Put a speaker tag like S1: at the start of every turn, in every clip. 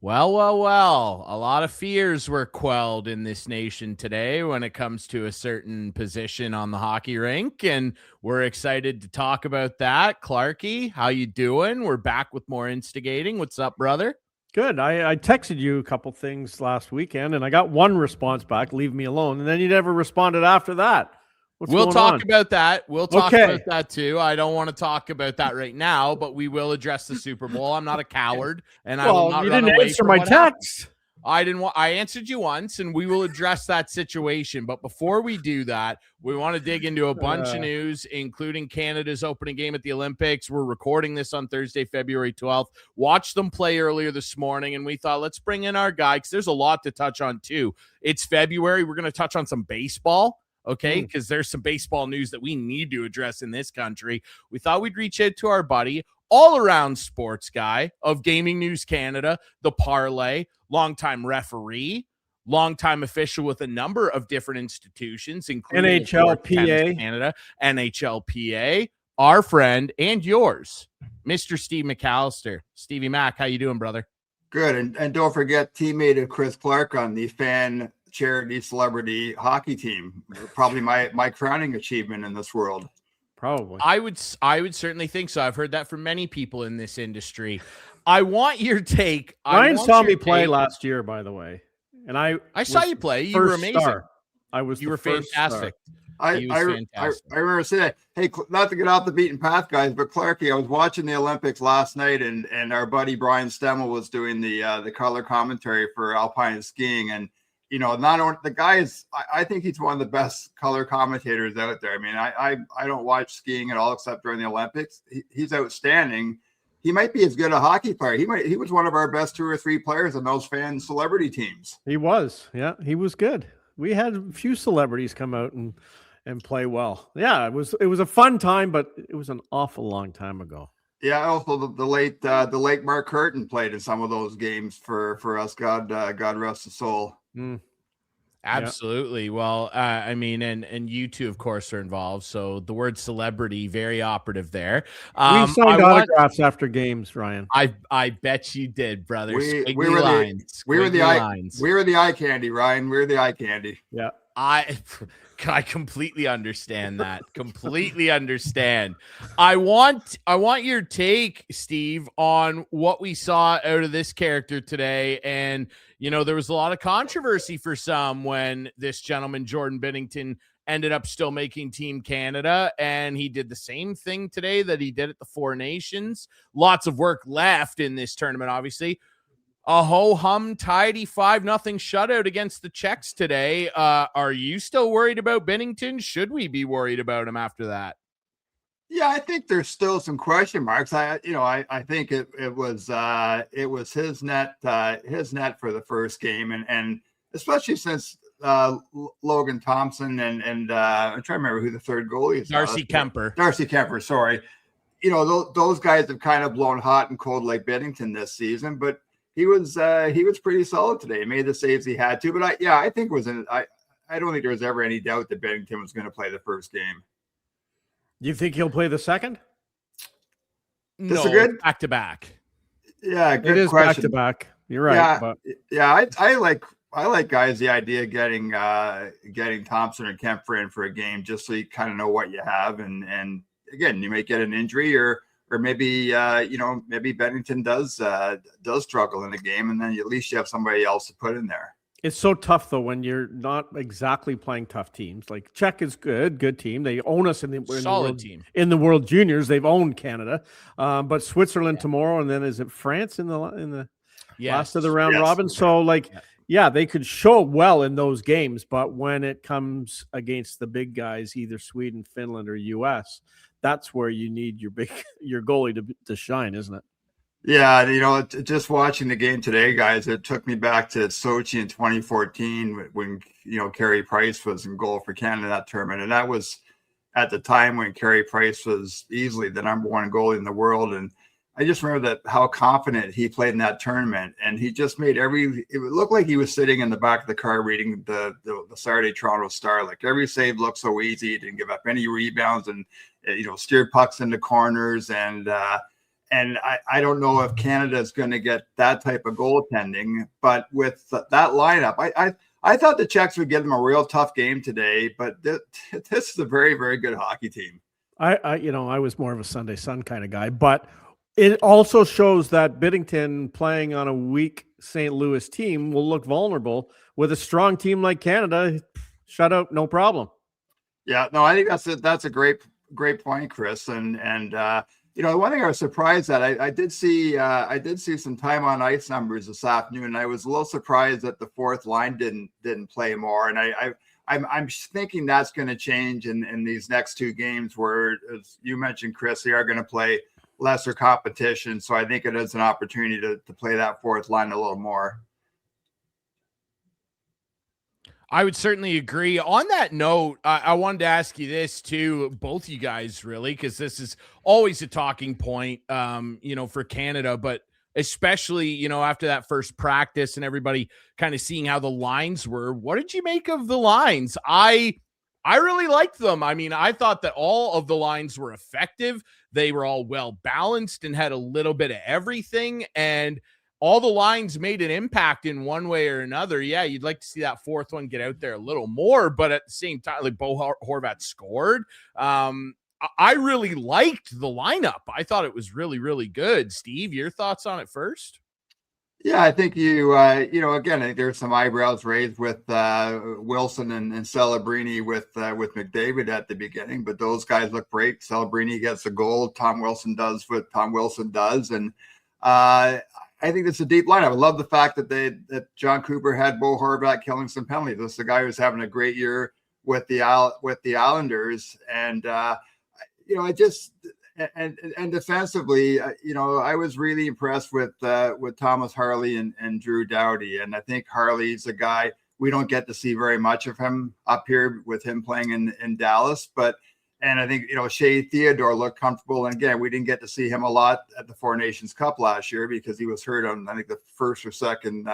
S1: Well. A lot of fears were quelled in this nation today when it comes to a certain position on the hockey rink, and we're excited to talk about that. Clarkey, how you doing? We're back with more instigating. What's up, brother?
S2: Good. I texted you a couple things last weekend, and I got one response back, leave me alone, and then you never responded after that.
S1: We'll talk about that. We'll talk about that too. I don't want to talk about that right now, but we will address the Super Bowl. I'm not a coward, and I will not run away. You didn't
S2: answer my text.
S1: I answered you once, and we will address that situation. But before we do that, we want to dig into a bunch of news, including Canada's opening game at the Olympics. We're recording this on Thursday, February 12th. Watched them play earlier this morning, and we thought, let's bring in our guy because there's a lot to touch on too. It's February. We're going to touch on some baseball. Okay, because there's some baseball news that we need to address in this country. We thought we'd reach out to our buddy, all-around sports guy of Gaming News Canada, the Parlay, longtime referee, longtime official with a number of different institutions, including
S2: NHLPA
S1: Canada, NHLPA, our friend and yours, Mr. Steve McAllister. Stevie Mac, how you doing, brother?
S3: Good, and don't forget teammate of Chris Clark on the fan charity celebrity hockey team. Probably my crowning achievement in this world.
S1: Probably. I would certainly think so. I've heard that from many people in this industry. I want your take.
S2: Ryan saw me play last year, by the way. And I
S1: saw you play. You were amazing.
S2: You
S1: were fantastic.
S3: I remember saying that. Hey, not to get off the beaten path, guys, but Clarkey, I was watching the Olympics last night, and our buddy Brian Stemmel was doing the color commentary for alpine skiing, and not only the guy is, I think he's one of the best color commentators out there. I mean, I don't watch skiing at all except during the Olympics. He's outstanding. He might be as good a hockey player. He was one of our best 2 or 3 players in those fan celebrity teams.
S2: He was, yeah, he was good. We had a few celebrities come out and play well. Yeah, it was a fun time, but it was an awful long time ago.
S3: Yeah, also the late Mark Curtin played in some of those games for us. God rest his soul.
S1: Absolutely. Well, I mean, and you two, of course, are involved. So the word celebrity, very operative there.
S2: We signed autographs after games, Ryan.
S1: I bet you did, brother.
S3: We were the eye candy, Ryan. We were the eye candy.
S2: Yeah.
S1: I completely understand that. Completely understand. I want your take, Steve, on what we saw out of this character today. And, there was a lot of controversy for some when this gentleman, Jordan Binnington, ended up still making Team Canada. And he did the same thing today that he did at the Four Nations. Lots of work left in this tournament, obviously. A ho-hum tidy 5-0 shutout against the Czechs today. Are you still worried about Binnington? Should we be worried about him after that?
S3: Yeah, I think there's still some question marks. I think it was his net for the first game, and especially since Logan Thompson and I'm trying to remember who the third goalie is.
S1: Darcy Kemper,
S3: sorry. Those guys have kind of blown hot and cold like Binnington this season, but he was pretty solid today. He made the saves he had to, but I think I don't think there was ever any doubt that Binnington was going to play the first game.
S2: You think he'll play the second?
S1: No,
S3: good
S1: back to back.
S3: Yeah, good
S2: it is
S3: question.
S2: Back to back. You're right.
S3: I like guys. The idea of getting Thompson and Kemper in for a game just so you kind of know what you have, and again, you may get an injury or maybe maybe Binnington does struggle in the game, and then at least you have somebody else to put in there.
S2: It's so tough though when you're not exactly playing tough teams. Like Czech is good team. They own us in the
S1: team
S2: in the World Juniors. They've owned Canada, but Switzerland tomorrow, and then is it France in the last of the round robin? So they could show well in those games, but when it comes against the big guys, either Sweden, Finland, or US, that's where you need your goalie to shine, isn't it?
S3: Yeah, just watching the game today, guys, it took me back to Sochi in 2014 when Carey Price was in goal for Canada that tournament, and that was at the time when Carey Price was easily the number 1 goalie in the world. And I just remember how confident he played in that tournament, and he just made it looked like he was sitting in the back of the car reading the Saturday Toronto Star. Like every save looked so easy, he didn't give up any rebounds, and steered pucks into corners, and I don't know if Canada is going to get that type of goaltending, but with that lineup, I thought the Czechs would give them a real tough game today, but this is a very, very good hockey team.
S2: I was more of a Sunday Sun kind of guy, but it also shows that Biddington playing on a weak St. Louis team will look vulnerable with a strong team like Canada. Shut out, no problem.
S3: Yeah, no, I think that's a great point, Chris. And one thing I was surprised at, I did see some time on ice numbers this afternoon, and I was a little surprised that the fourth line didn't play more. And I'm thinking that's going to change in these next two games, where, as you mentioned, Chris, they are going to play lesser competition. So I think it is an opportunity to play that fourth line a little more.
S1: I would certainly agree. On that note, I wanted to ask you this too, both you guys, really, because this is always a talking point, for Canada, but especially, after that first practice and everybody kind of seeing how the lines were. What did you make of the lines? I really liked them. I mean, I thought that all of the lines were effective. They were all well balanced and had a little bit of everything, and all the lines made an impact in one way or another. Yeah, you'd like to see that fourth one get out there a little more, but at the same time, like Bo Horvat scored. I really liked the lineup. I thought it was really, really good. Steve, your thoughts on it first?
S3: Yeah, I think again, I think there's some eyebrows raised with Wilson and Celebrini with McDavid at the beginning, but those guys look great. Celebrini gets a goal. Tom Wilson does what Tom Wilson does, and I think it's a deep lineup. I love the fact that John Cooper had Bo Horvat killing some penalties. This is a guy who's having a great year with the Islanders, and and defensively, I was really impressed with Thomas Harley and Drew Doughty, and I think Harley's a guy we don't get to see very much of him up here with him playing in Dallas, and I think, Shea Theodore looked comfortable. And again, we didn't get to see him a lot at the Four Nations Cup last year because he was hurt on, I think, the first or second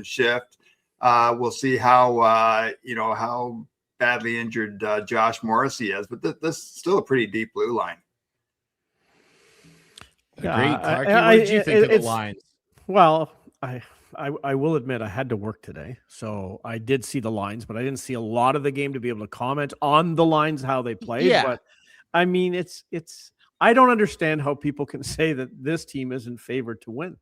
S3: shift. We'll see how badly injured Josh Morrissey is, but this is still a pretty deep blue line.
S1: Agreed, Clarkey. What did you think of the lines?
S2: Well, I will admit I had to work today, so I did see the lines, but I didn't see a lot of the game to be able to comment on the lines, how they played.
S1: Yeah.
S2: But I mean, it's I don't understand how people can say that this team isn't favored to win.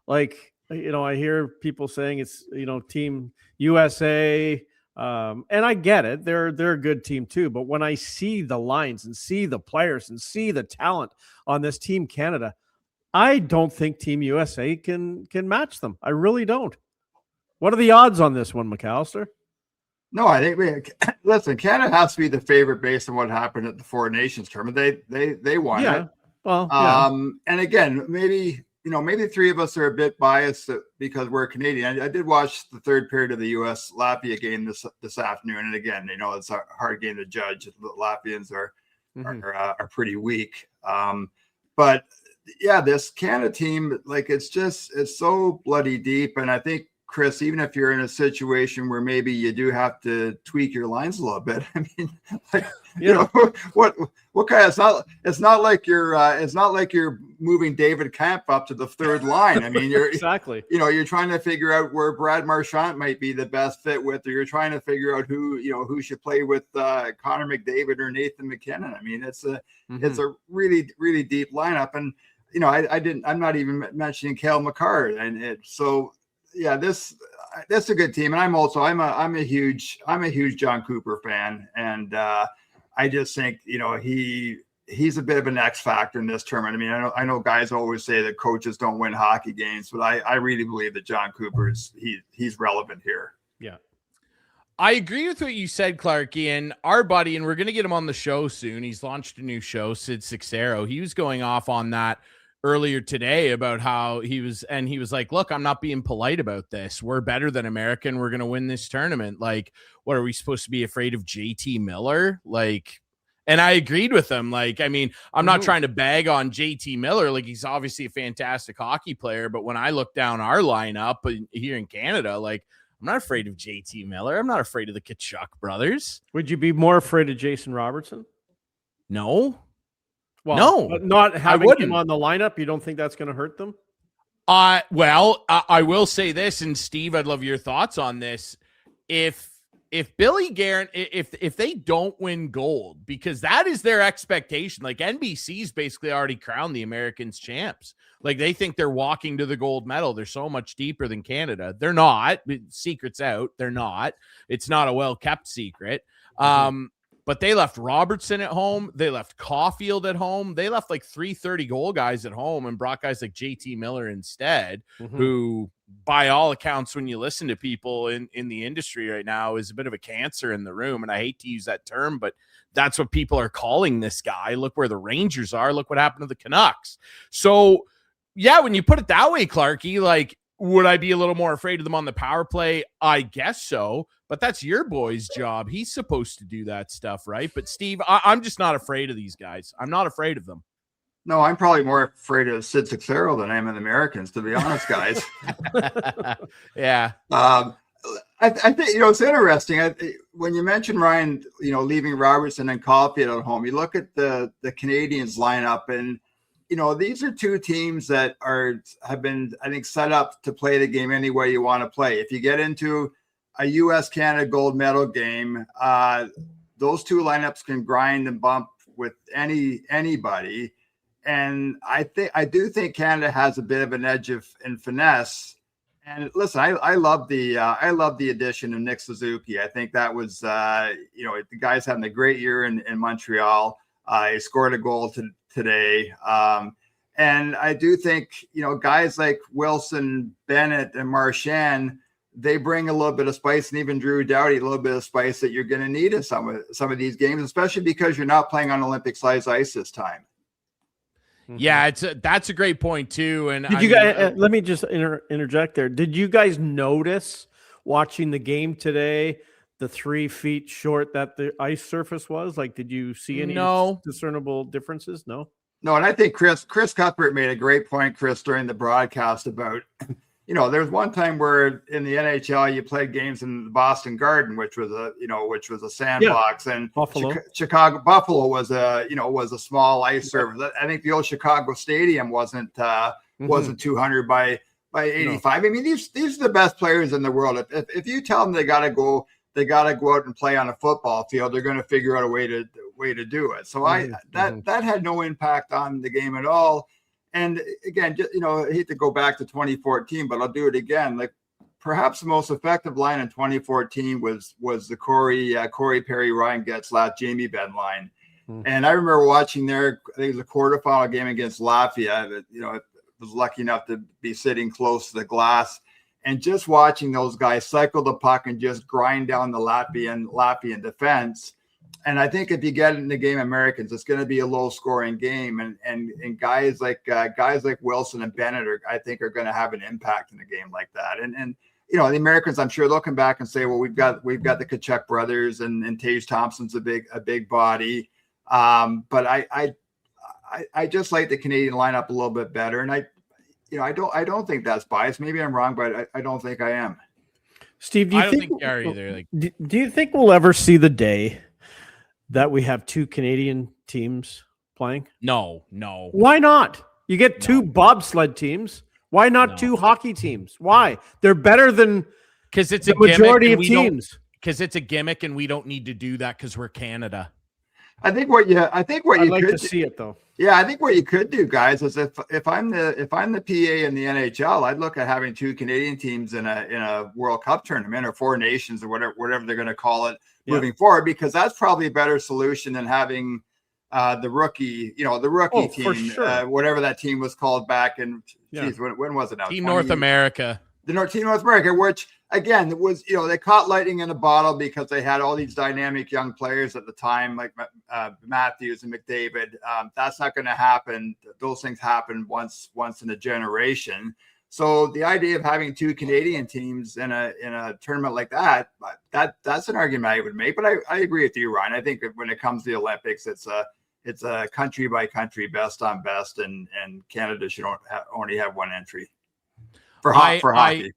S2: Like, I hear people saying it's, Team USA, and I get it. They're a good team too. But when I see the lines and see the players and see the talent on this Team Canada, I don't think Team USA can match them. I really don't. What are the odds on this one, McAllister?
S3: No, I think listen, Canada has to be the favorite based on what happened at the Four Nations tournament. They won it.
S2: Well, yeah.
S3: And again, maybe three of us are a bit biased because we're Canadian. I did watch the third period of the US Latvia game this afternoon, and again, it's a hard game to judge. The Latvians are pretty weak, but yeah, this Canada team, like, it's so bloody deep. And I think, Chris, even if you're in a situation where maybe you do have to tweak your lines a little bit, I mean, like, what kind of, it's not like you're moving David Kampf up to the third line. I mean, you're
S2: exactly,
S3: you're trying to figure out where Brad Marchand might be the best fit with, or you're trying to figure out who should play with Connor McDavid or Nathan McKinnon. I mean, it's a really, really deep lineup. And, I'm not even mentioning Cale Makar. And yeah, this is a good team. And I'm a huge John Cooper fan. And I just think, he's a bit of an X factor in this tournament. I mean, I know guys always say that coaches don't win hockey games, but I really believe that John Cooper's he's relevant here.
S2: Yeah.
S1: I agree with what you said, Clarkey, and our buddy, and we're going to get him on the show soon. He's launched a new show, Sid Sixero. He was going off on that earlier today about how he was like, look, I'm not being polite about this. We're better than America, and we're going to win this tournament. Like, what, are we supposed to be afraid of JT Miller? Like, and I agreed with him. Like, I mean, I'm not trying to bag on JT Miller. Like, he's obviously a fantastic hockey player, but when I look down our lineup here in Canada, like, I'm not afraid of JT Miller. I'm not afraid of the Tkachuk brothers.
S2: Would you be more afraid of Jason Robertson?
S1: No.
S2: Well,
S1: no,
S2: not having him on the lineup. You don't think that's going to hurt them?
S1: Well, I will say this, and Steve, I'd love your thoughts on this. If Billy Guerin, if they don't win gold, because that is their expectation, like NBC's basically already crowned the Americans champs. Like they think they're walking to the gold medal. They're so much deeper than Canada. They're not. Secret's out. They're not. It's not a well-kept secret. But they left Robertson at home. They left Caulfield at home. They left like 3 goal guys at home and brought guys like JT Miller instead, who, by all accounts, when you listen to people in the industry right now, is a bit of a cancer in the room. And I hate to use that term, but that's what people are calling this guy. Look where the Rangers are. Look what happened to the Canucks. So, yeah, when you put it that way, Clarkey, like, would I be a little more afraid of them on the power play? I guess so, but that's your boy's job. He's supposed to do that stuff, right? But Steve, I'm just not afraid of these guys. I'm not afraid of them.
S3: No, I'm probably more afraid of Sid Seixeiro than I am of the Americans, to be honest, guys.
S1: Yeah.
S3: I think, it's interesting. When you mention Ryan, leaving Robertson and Caulfield at home, you look at the Canadians lineup, and these are two teams that have been, I think, set up to play the game any way you want to play. If you get into a U.S.-Canada gold medal game, those two lineups can grind and bump with anybody. And I do think Canada has a bit of an edge in finesse. And listen, I love the addition of Nick Suzuki. I think that was the guy's having a great year in Montreal. He scored a goal today. And I do think, guys like Wilson, Bennett, and Marchand, they bring a little bit of spice, and even Drew Doughty, a little bit of spice that you're going to need in some of these games, especially because you're not playing on Olympic-sized ice this time.
S1: Yeah, that's a great point too. And
S2: did you guys? Let me just interject there. Did you guys notice watching the game today the 3 feet short that the ice surface was? Like, did you see any discernible differences? No. And
S3: I think Chris Cuthbert made a great point, Chris, during the broadcast about, there's one time where in the NHL you played games in the Boston Garden, which was a sandbox, and
S2: Buffalo.
S3: Buffalo was a small ice surface. I think the old Chicago Stadium wasn't 200 by 85. I mean, these are the best players in the world. If you tell them they got to go out and play on a football field, they're going to figure out a way to do it. So that had no impact on the game at all. And again, I hate to go back to 2014, but I'll do it again. Like, perhaps the most effective line in 2014 was the Corey Perry, Ryan Getzlaff, Jamie Benn line. And I remember watching I think it was a quarterfinal game against Latvia. I was lucky enough to be sitting close to the glass, and just watching those guys cycle the puck and just grind down the Latvian defense. And I think if you get in the game Americans, it's going to be a low scoring game. And guys like Wilson and Bennett I think are going to have an impact in a game like that. And the Americans, I'm sure, looking back and say, well, we've got the Tkachuk brothers, and Tage Thompson's a big body. But I just like the Canadian lineup a little bit better. And I don't think that's biased. Maybe I'm wrong, but I don't think I am.
S2: Steve, do you think
S1: you are either. Like,
S2: do you think we'll ever see the day that we have two Canadian teams playing?
S1: No.
S2: Why not? You get two bobsled teams. Why not two hockey teams? Why? They're better than
S1: because it's a
S2: majority of teams.
S1: Because it's a gimmick, and we don't need to do that because we're Canada.
S2: I'd like to see it though.
S3: Yeah, I think what you could do, guys, is if I'm the PA in the NHL, I'd look at having two Canadian teams in a World Cup tournament, or Four Nations, or whatever they're going to call it moving forward, because that's probably a better solution than having the rookie team,
S2: for sure.
S3: Whatever that team was called back in. When was it now?
S1: Team North America.
S3: Team North America, which again, it was, they caught lightning in a bottle because they had all these dynamic young players at the time, like Matthews and McDavid. That's not going to happen. Those things happen once in a generation. So the idea of having two Canadian teams in a tournament like that's an argument I would make. But I agree with you, Ryan. I think that when it comes to the Olympics, it's a country by country, best on best, and Canada should only have one entry for hockey.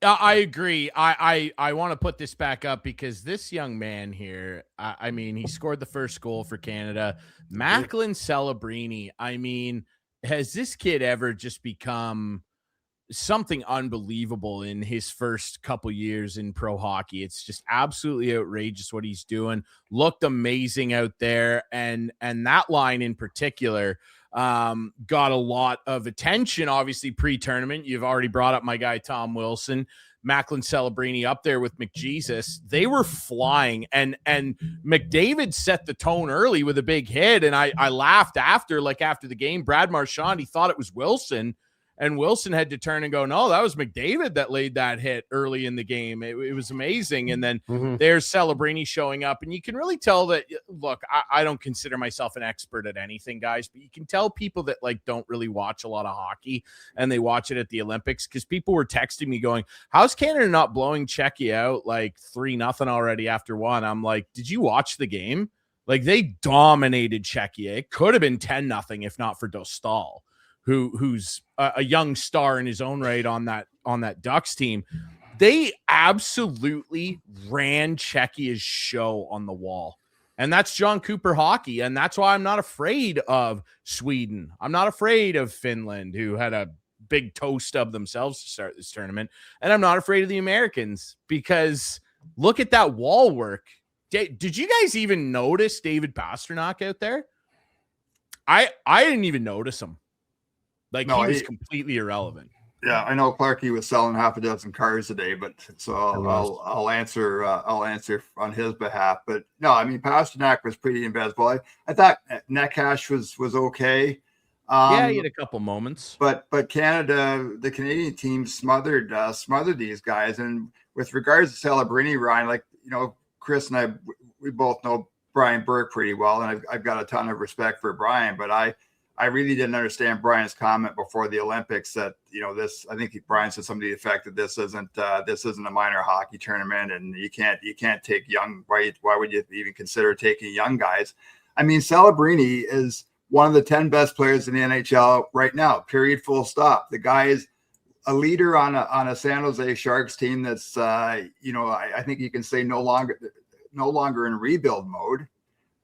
S1: I agree. I want to put this back up because this young man here, I mean, he scored the first goal for Canada. Macklin Celebrini, I mean, has this kid ever just become something unbelievable in his first couple years in pro hockey? It's just absolutely outrageous what he's doing. Looked amazing out there. And that line in particular got a lot of attention, obviously pre-tournament. You've already brought up my guy, Tom Wilson, Macklin Celebrini up there with McJesus. They were flying, and McDavid set the tone early with a big hit. And I laughed after the game, Brad Marchand, he thought it was Wilson. And Wilson had to turn and go, no, that was McDavid that laid that hit early in the game. It was amazing. And then there's Celebrini showing up. And you can really tell that, look, I don't consider myself an expert at anything, guys, but you can tell people that don't really watch a lot of hockey and they watch it at the Olympics, because people were texting me going, how's Canada not blowing Czechia out 3-0 already after one? I'm like, did you watch the game? They dominated Czechia. It could have been 10-0 if not for Dostal, who's a young star in his own right on that Ducks team. They absolutely ran Czechia's show on the wall. And that's John Cooper hockey. And that's why I'm not afraid of Sweden. I'm not afraid of Finland, who had a big toe stub themselves to start this tournament. And I'm not afraid of the Americans, because look at that wall work. Did you guys even notice David Pastrnak out there? I didn't even notice him. He was completely irrelevant.
S3: Yeah, I know Clarkey was selling half a dozen cars a day, but so I'll answer on his behalf. But no, I mean, Pastrnak was pretty invisible. I thought Netcash was okay.
S1: He had a couple moments,
S3: but Canada, the Canadian team smothered these guys. And with regards to Celebrini, Ryan, Chris and I, we both know Brian Burke pretty well, and I've got a ton of respect for Brian, but I really didn't understand Brian's comment before the Olympics that, I think Brian said something to the effect that this isn't a minor hockey tournament, and you can't take young. Why would you even consider taking young guys? I mean, Celebrini is one of the 10 best players in the NHL right now. Period. Full stop. The guy is a leader on a San Jose Sharks team that's I think you can say no longer in rebuild mode.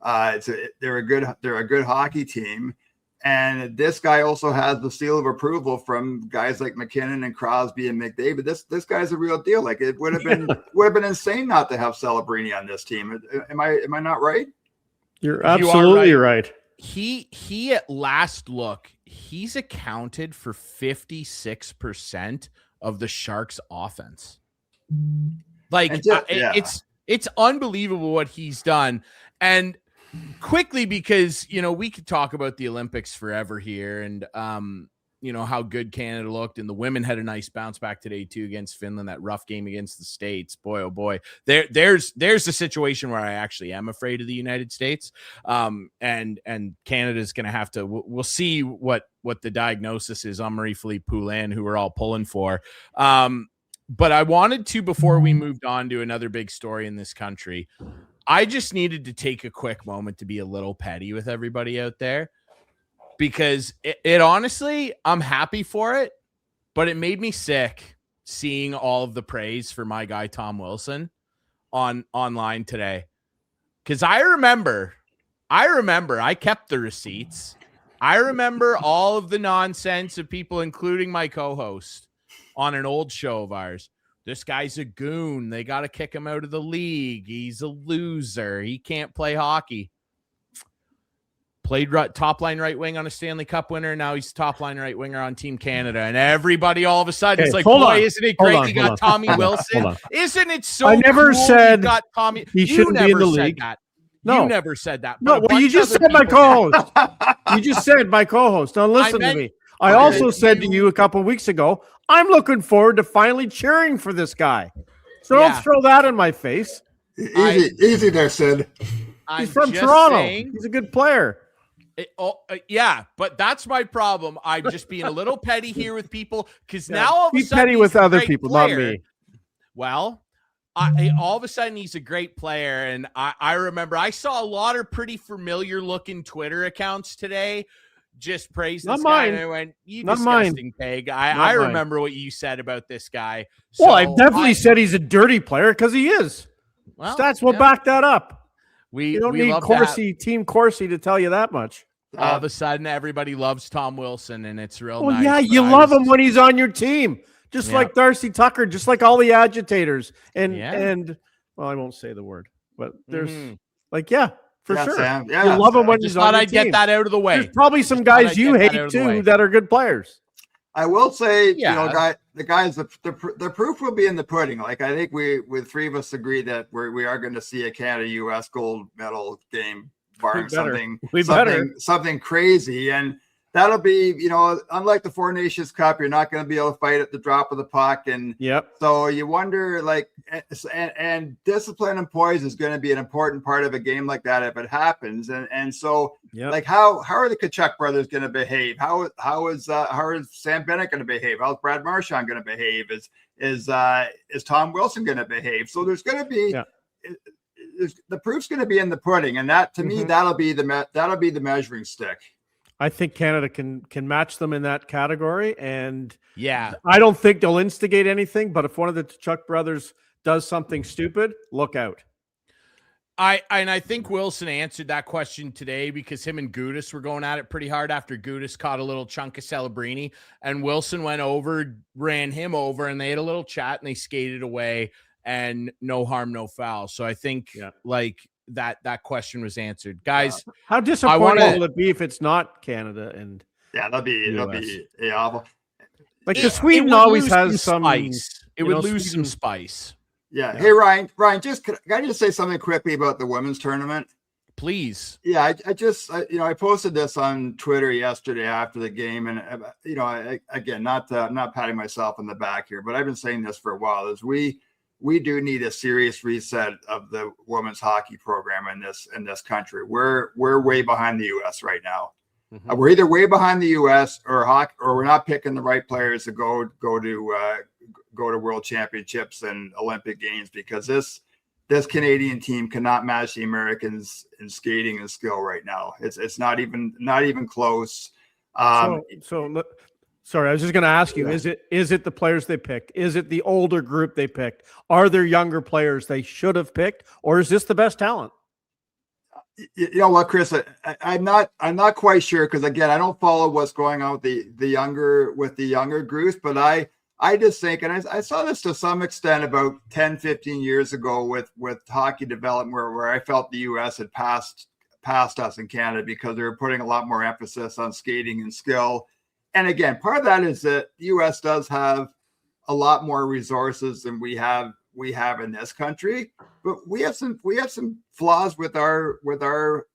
S3: They're a good hockey team. And this guy also has the seal of approval from guys like McKinnon and Crosby and McDavid. This guy's a real deal. It would have been insane not to have Celebrini on this team. Am I not right?
S2: You're absolutely right.
S1: He at last look, he's accounted for 56% of the Sharks' offense. It's unbelievable what he's done. And quickly, because we could talk about the Olympics forever here, and how good Canada looked, and the women had a nice bounce back today too against Finland. That rough game against the States, boy oh boy. There's a situation where I actually am afraid of the United States, and Canada's going to have to. We'll see what the diagnosis is on Marie-Philippe Poulin, who we're all pulling for. But I wanted to, before we moved on to another big story in this country, I just needed to take a quick moment to be a little petty with everybody out there, because it honestly, I'm happy for it, but it made me sick seeing all of the praise for my guy, Tom Wilson online today. Cause I remember I kept the receipts. I remember all of the nonsense of people, including my co-host on an old show of ours. This guy's a goon. They got to kick him out of the league. He's a loser. He can't play hockey. Played top line right wing on a Stanley Cup winner. Now he's top line right winger on Team Canada. And everybody all of a sudden is like, boy, isn't it great you got Tommy Wilson? Isn't it so
S2: I never
S1: cool
S2: said
S1: you got Tommy.
S2: He shouldn't be in the league.
S1: That.
S2: No.
S1: You never said that.
S2: No, well, you just said my co-host. You just said my co-host. Now listen to me. I also said to you a couple of weeks ago, I'm looking forward to finally cheering for this guy. So don't throw that in my face.
S3: Easy there, Sid.
S2: He's from Toronto. He's a good player.
S1: But that's my problem. I'm just being a little petty here with people, because now all of a sudden
S2: petty with other people, not me.
S1: Well, all of a sudden he's a great player, and I remember I saw a lot of pretty familiar looking Twitter accounts today just praised
S2: Not
S1: this
S2: mine.
S1: guy, and I went, "You
S2: Not
S1: disgusting pig." I remember what you said about this guy.
S2: Well, I definitely said he's a dirty player because he is. Well, stats will back that up. You don't need Team Corsi to tell you that much.
S1: All of a sudden, everybody loves Tom Wilson, and it's real
S2: well,
S1: nice.
S2: Yeah, you love him when he's on your team, just like Darcy Tucker, just like all the agitators. And well, I won't say the word, but there's for sure.
S3: Sam.
S2: Yeah, you love him when he's on your team.
S1: Thought I'd get that out of the way.
S2: There's probably some guys you hate too that are good players.
S3: I will say, the proof will be in the pudding. Like I think the three of us agree that we are going to see a Canada-U.S. gold medal game, barring something crazy, and that'll be, unlike the Four Nations Cup, you're not going to be able to fight at the drop of the puck, and so you wonder, and discipline and poise is going to be an important part of a game like that if it happens, and so how are the Tkachuk brothers going to behave? How is Sam Bennett going to behave? How's Brad Marchand going to behave? Is Tom Wilson going to behave? So there's going to be. The proof's going to be in the pudding, and that to me that'll be the measuring stick.
S2: I think Canada can match them in that category, and I don't think they'll instigate anything. But if one of the Tkachuk brothers does something stupid, look out.
S1: I think Wilson answered that question today because him and Gudas were going at it pretty hard after Gudas caught a little chunk of Celebrini, and Wilson went over, ran him over, and they had a little chat and they skated away, and no harm, no foul. So I think that question was answered, guys.
S2: How disappointing will it be if it's not Canada? And
S3: that'll be awful.
S2: Like the Sweden always has some
S1: spice. It would lose some spice.
S3: Yeah. Hey, Ryan, can I just say something quickly about the women's tournament?
S1: Please.
S3: Yeah, I posted this on Twitter yesterday after the game, and again, not patting myself on the back here, but I've been saying this for a while. Is we do need a serious reset of the women's hockey program in this country. We're way behind the U.S. right now. Mm-hmm. We're either way behind the U.S. or we're not picking the right players to go to world championships and Olympic games, because this Canadian team cannot match the Americans in skating and skill right now. It's not even close.
S2: Sorry, I was just going to ask you, is it the players they picked? Is it the older group they picked? Are there younger players they should have picked? Or is this the best talent?
S3: You know what, Chris? I'm not quite sure, because again, I don't follow what's going on with the younger groups, but I just think, and I saw this to some extent about 10, 15 years ago with hockey development, where I felt the U.S. had passed us in Canada because they were putting a lot more emphasis on skating and skill. And again, part of that is that the U.S. does have a lot more resources than we have in this country, but we have some flaws with our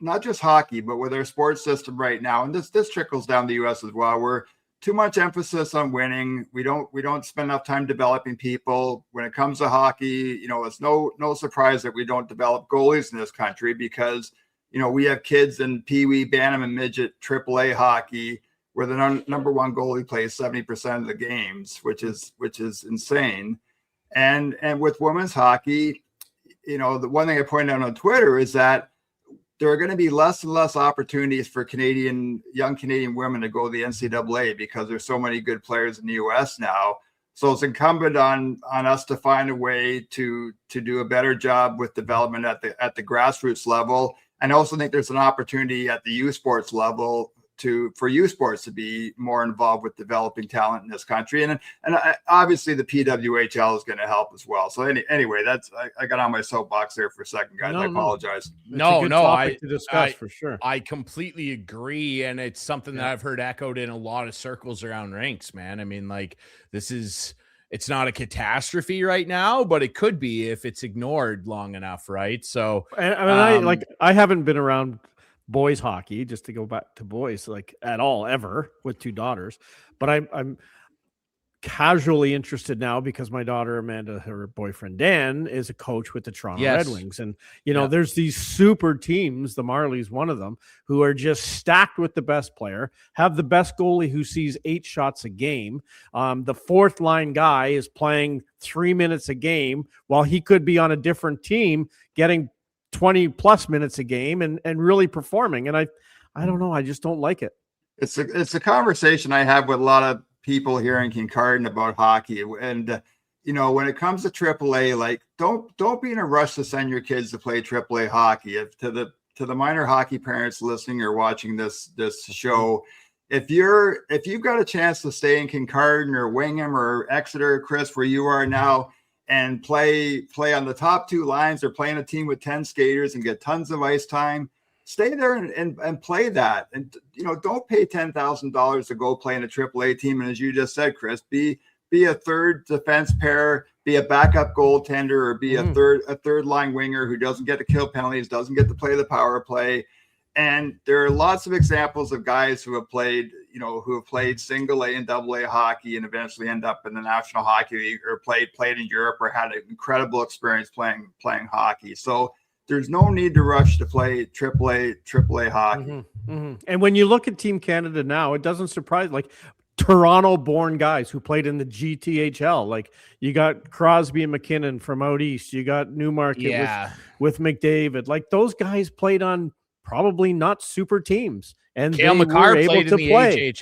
S3: not just hockey, but with our sports system right now. And this trickles down the U.S. as well. We're too much emphasis on winning. We don't spend enough time developing people. When it comes to hockey, it's no surprise that we don't develop goalies in this country, because we have kids in Pee Wee, Bantam, and Midget AAA hockey where the number one goalie plays 70% of the games, which is insane. And with women's hockey, the one thing I pointed out on Twitter is that there are going to be less and less opportunities for young Canadian women to go to the NCAA, because there's so many good players in the U.S. now. So it's incumbent on us to find a way to do a better job with development at the grassroots level. And I also think there's an opportunity at the U Sports level for U Sports to be more involved with developing talent in this country. And obviously the PWHL is going to help as well. So anyway, I got on my soapbox there for a second, guys. I apologize.
S2: To discuss for sure.
S1: I completely agree. And it's something that I've heard echoed in a lot of circles around rinks, man. I mean, it's not a catastrophe right now, but it could be if it's ignored long enough. Right. So,
S2: I haven't been around boys hockey, just to go back to boys, at all, ever, with two daughters, but I'm casually interested now because my daughter Amanda, her boyfriend Dan, is a coach with the Toronto Red Wings, and there's these super teams, the Marlies one of them, who are just stacked with the best player, have the best goalie who sees 8 shots a game. The fourth line guy is playing 3 minutes a game while he could be on a different team getting 20 plus minutes a game and really performing. And I don't know. I just don't like it.
S3: It's a conversation I have with a lot of people here in Kincardine about hockey. And, when it comes to AAA, like don't be in a rush to send your kids to play AAA hockey. If to the minor hockey parents listening or watching this show, if you've got a chance to stay in Kincardine or Wingham or Exeter, Chris, where you are now, and play on the top two lines or play in a team with 10 skaters and get tons of ice time, stay there and play that. And, don't pay $10,000 to go play in a AAA team. And as you just said, Chris, be a third defense pair, be a backup goaltender, or be a third line winger who doesn't get to kill penalties, doesn't get to play the power play. And there are lots of examples of guys who have played single A and double A hockey and eventually end up in the National Hockey League or played in Europe or had an incredible experience playing hockey. So there's no need to rush to play AAA hockey.
S2: And when you look at Team Canada now, it doesn't surprise, like Toronto-born guys who played in the GTHL. Like you got Crosby and McKinnon from out east. You got Newmarket with McDavid. Like those guys played on probably not super teams, and
S1: Cale Makar played in the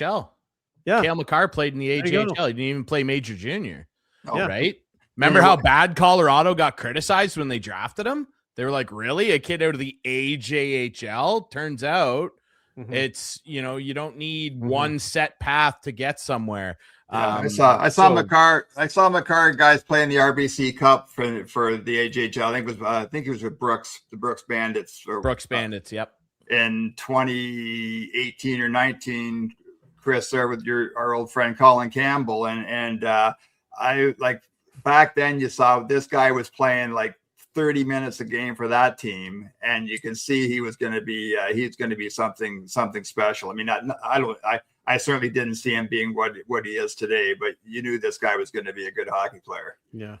S1: AHL.
S2: Yeah,
S1: Cale Makar played in the AHL. He didn't even play Major Junior. Right?
S3: Remember
S1: how bad Colorado got criticized when they drafted him? They were like, "Really, a kid out of the AJHL?" Turns out, it's you don't need one set path to get somewhere.
S3: I saw Makar. I saw Makar guys playing the RBC Cup for the AJHL. I think it was with the Brooks Bandits.
S1: Bandits. Yep.
S3: In 2018 or 19, Chris, there with our old friend Colin Campbell, and I like back then you saw this guy was playing like 30 minutes a game for that team, and you can see he was going to be something special. I mean, I certainly didn't see him being what he is today, but you knew this guy was going to be a good hockey player.
S2: Yeah.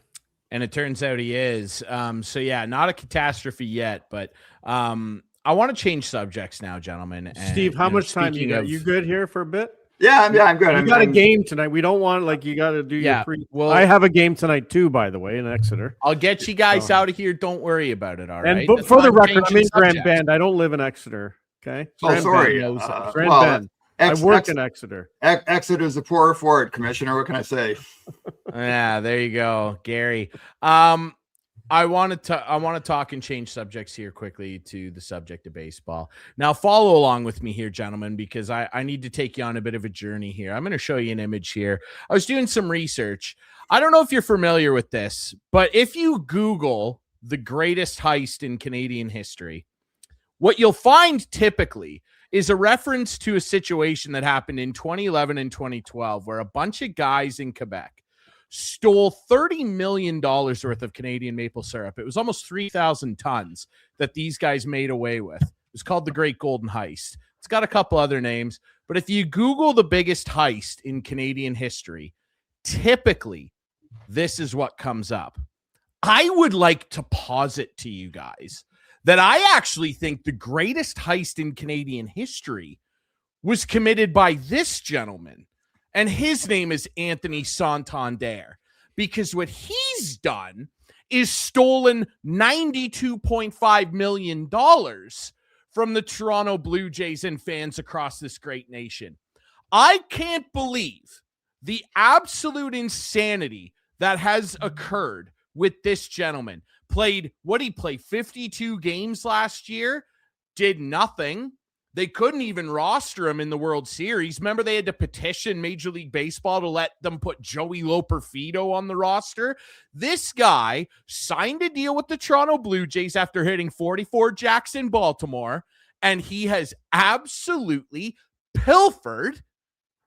S1: And it turns out he is. So yeah, not a catastrophe yet, but I want to change subjects now, gentlemen. And,
S2: Steve, how much time you got? You good here for a bit?
S3: Yeah, I'm good.
S2: You got a game tonight. We don't want you got to do your pre.
S1: Well,
S2: I have a game tonight too, by the way, in Exeter.
S1: I'll get you guys out of here. Don't worry about it. All right.
S2: And for the record, I'm in Grand Bend. I don't live in Exeter. Okay.
S3: Oh, sorry.
S2: Grand Bend. I work in Exeter.
S3: Exeter's a poor forward, Commissioner. What can I say?
S1: Yeah, there you go, Gary. I want to talk and change subjects here quickly to the subject of baseball. Now, follow along with me here, gentlemen, because I need to take you on a bit of a journey here. I'm going to show you an image here. I was doing some research. I don't know if you're familiar with this, but if you Google the greatest heist in Canadian history, what you'll find typically is a reference to a situation that happened in 2011 and 2012 where a bunch of guys in Quebec stole $30 million worth of Canadian maple syrup. It was almost 3,000 tons that these guys made away with. It was called the Great Golden Heist. It's got a couple other names, but if you Google the biggest heist in Canadian history, typically this is what comes up. I would like to posit to you guys that I actually think the greatest heist in Canadian history was committed by this gentleman. And his name is Anthony Santander, because what he's done is stolen $92.5 million from the Toronto Blue Jays and fans across this great nation. I can't believe the absolute insanity that has occurred with this gentleman. Played 52 games last year, did nothing. They couldn't even roster him in the World Series. Remember, they had to petition Major League Baseball to let them put Joey Loperfido on the roster. This guy signed a deal with the Toronto Blue Jays after hitting 44 jacks in Baltimore, and he has absolutely pilfered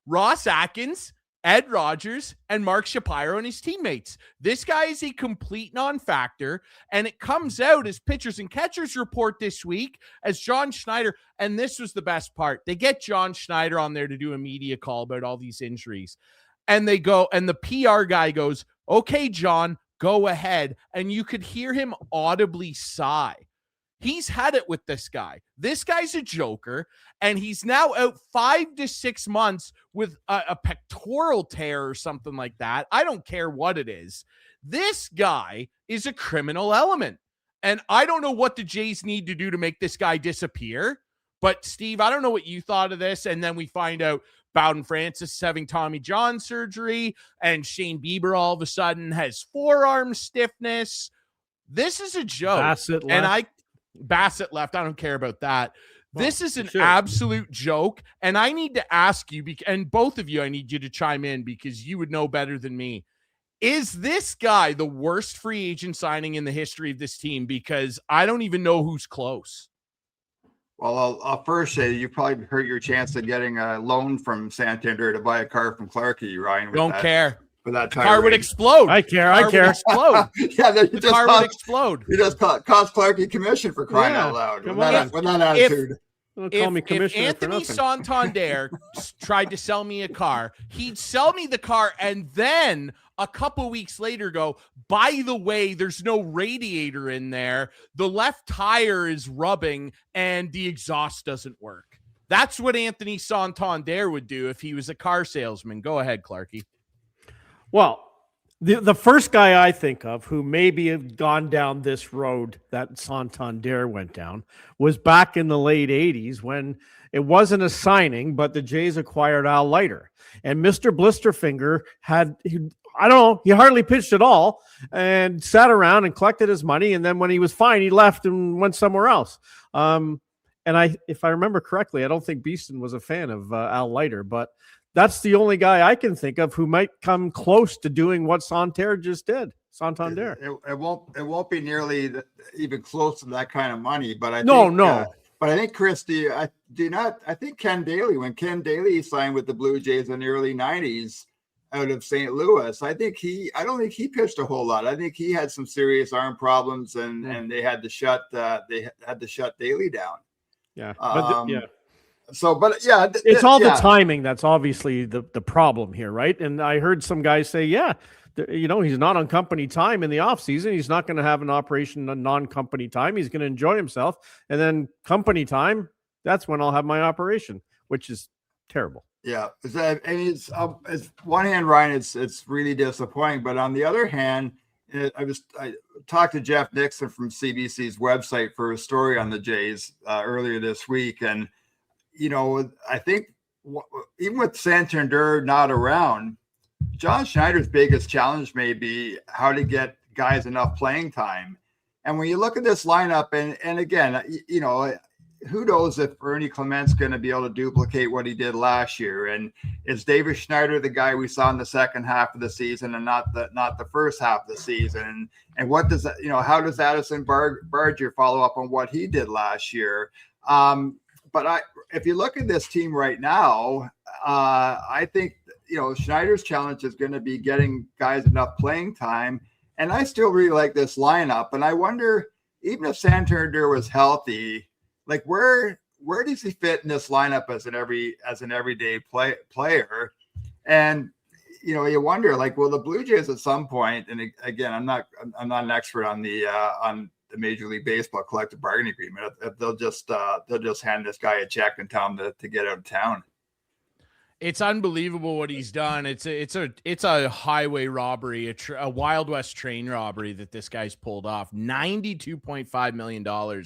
S1: Ross Atkins, Ed Rogers, and Mark Shapiro and his teammates. This guy is a complete non-factor, and it comes out as pitchers and catchers report this week as John Schneider, and this was the best part. They get John Schneider on there to do a media call about all these injuries, and they go, and the PR guy goes, "Okay, John, go ahead," and you could hear him audibly sigh. He's had it with this guy. This guy's a joker, and he's now out 5 to 6 months with a pectoral tear or something like that. I don't care what it is. This guy is a criminal element, and I don't know what the Jays need to do to make this guy disappear, But Steve, I don't know what you thought of this. And then we find out Bowden Francis is having Tommy John surgery, and Shane Bieber all of a sudden has forearm stiffness. This is a joke. Bassett left. I don't care about that. Well, this is an absolute joke. And I need to ask you, and both of you, I need you to chime in because you would know better than me. Is this guy the worst free agent signing in the history of this team? Because I don't even know who's close.
S3: Well, I'll first say you probably hurt your chance of getting a loan from Santander to buy a car from Clarkey, Ryan.
S1: Don't care.
S3: For that
S1: car would explode.
S2: I care.
S1: Explode.
S3: Yeah,
S1: the car would explode.
S3: You just cost Clarkey commission for crying out loud. With that attitude.
S1: If Anthony Santander tried to sell me a car, he'd sell me the car and then a couple weeks later go, by the way, there's no radiator in there. The left tire is rubbing and the exhaust doesn't work. That's what Anthony Santander would do if he was a car salesman. Go ahead, Clarkey.
S2: Well, the first guy I think of who maybe have gone down this road that Santander went down was back in the late 80s when it wasn't a signing, but the Jays acquired Al Leiter. And Mr. Blisterfinger he hardly pitched at all and sat around and collected his money. And then when he was fine, he left and went somewhere else. And if I remember correctly, I don't think Beeston was a fan of Al Leiter, but that's the only guy I can think of who might come close to doing what Santander just did. Santander.
S3: It won't be nearly even close to that kind of money, but I think Chris, I think Ken Daly, when Ken Daly signed with the Blue Jays in the early 90s out of St. Louis, I don't think he pitched a whole lot. I think he had some serious arm problems and they had to shut Daly down.
S2: Yeah.
S3: It's all
S2: the timing that's obviously the problem here, right? And I heard some guys say, he's not on company time in the off season. He's not going to have an operation on non-company time. He's going to enjoy himself, and then company time, that's when I'll have my operation, which is terrible.
S3: Yeah, it's one hand, Ryan, it's really disappointing, but on the other hand, I talked to Jeff Nixon from CBC's website for a story on the Jays earlier this week, and I think even with Santander not around, John Schneider's biggest challenge may be how to get guys enough playing time. And when you look at this lineup, and again, who knows if Ernie Clement's going to be able to duplicate what he did last year? And is David Schneider the guy we saw in the second half of the season and not the first half of the season? And what does that, how does Addison Barger follow up on what he did last year? But if you look at this team right now, I think, Schneider's challenge is going to be getting guys enough playing time. And I still really like this lineup. And I wonder, even if Santander was healthy, like where does he fit in this lineup as an everyday player? And, you wonder, like, will the Blue Jays at some point, and again, I'm not an expert on the Major League Baseball collective bargaining agreement, if they'll just hand this guy a check and tell him to get out of town.
S1: It's unbelievable what he's done. It's a highway robbery, a Wild West train robbery that this guy's pulled off. $92.5 million.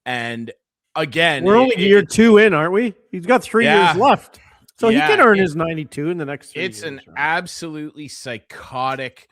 S1: And again,
S2: we're only year 2 in, aren't we? He's got 3 years left. So he can earn his 92 in the next 3 years.
S1: It's an absolutely psychotic,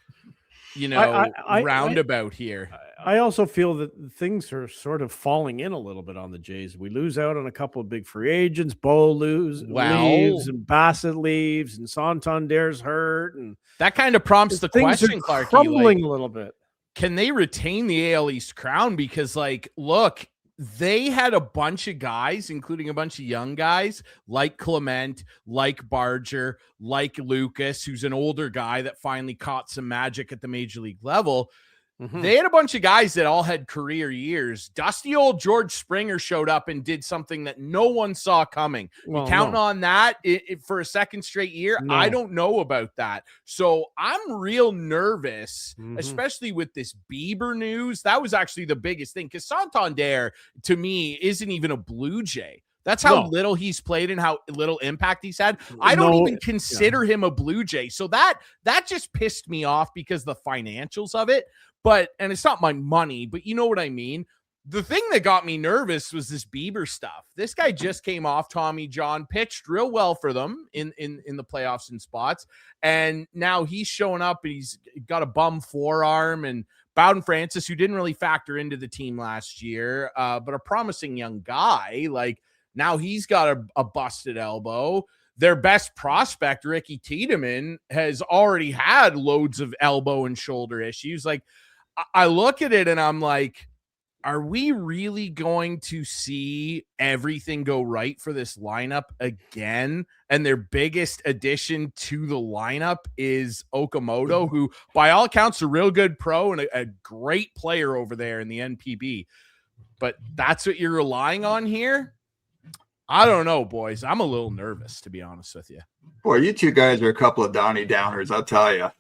S1: roundabout here.
S2: I also feel that things are sort of falling in a little bit on the Jays. We lose out on a couple of big free agents. Bo leaves, and Bassett leaves, and Santander's hurt, and
S1: that kind of prompts the question, Clarkey,
S2: crumbling a little bit.
S1: Can they retain the AL East crown? Because, look, they had a bunch of guys, including a bunch of young guys like Clement, like Barger, like Lucas, who's an older guy that finally caught some magic at the major league level. Mm-hmm. They had a bunch of guys that all had career years. Dusty old George Springer showed up and did something that no one saw coming. Counting on that for a second straight year? No. I don't know about that. So I'm real nervous, especially with this Bieber news. That was actually the biggest thing because Santander, to me, isn't even a Blue Jay. That's how little he's played and how little impact he's had. I don't even consider him a Blue Jay. So that just pissed me off because the financials of it. And it's not my money, but you know what I mean? The thing that got me nervous was this Bieber stuff. This guy just came off Tommy John, pitched real well for them in the playoffs and spots. And now he's showing up and he's got a bum forearm, and Bowden Francis, who didn't really factor into the team last year, but a promising young guy. Like, now he's got a busted elbow. Their best prospect, Ricky Tiedemann, has already had loads of elbow and shoulder issues. Like, I look at it and I'm like, are we really going to see everything go right for this lineup again? And their biggest addition to the lineup is Okamoto, who by all accounts a real good pro and a great player over there in the NPB. But that's what you're relying on here? I don't know, boys. I'm a little nervous, to be honest with you.
S3: Boy, you two guys are a couple of Downey Downers, I'll tell you.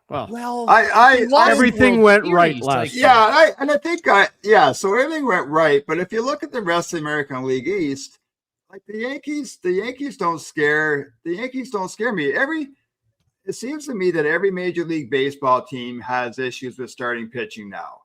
S2: Well,
S3: I
S2: everything went right last year.
S3: I think so everything went right. But if you look at the rest of the American League East, like the Yankees don't scare me. It seems to me that every Major League Baseball team has issues with starting pitching now.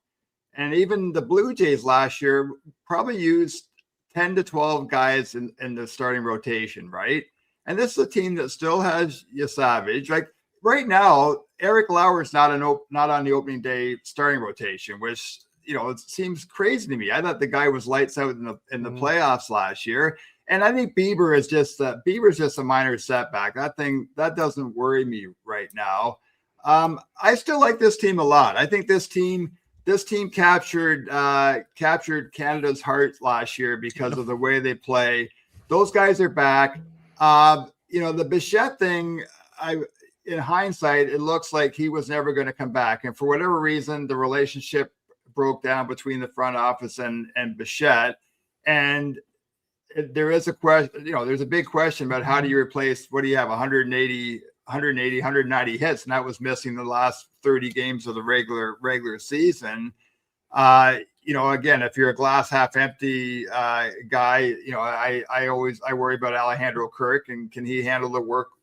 S3: And even the Blue Jays last year probably used 10 to 12 guys in the starting rotation, right? And this is a team that still has Savage. Like, right now, Eric Lauer's not on the opening day starting rotation, which, it seems crazy to me. I thought the guy was lights out in the playoffs last year. And I think Bieber's just a minor setback. That doesn't worry me right now. I still like this team a lot. I think this team captured Canada's heart last year because of the way they play. Those guys are back. The Bichette thing, in hindsight, it looks like he was never going to come back. And for whatever reason, the relationship broke down between the front office and Bichette. And there is a question, there's a big question about how do you replace, what do you have, 190 hits, and that was missing the last 30 games of the regular season. Again, if you're a glass half empty guy, I worry about Alejandro Kirk, and can he handle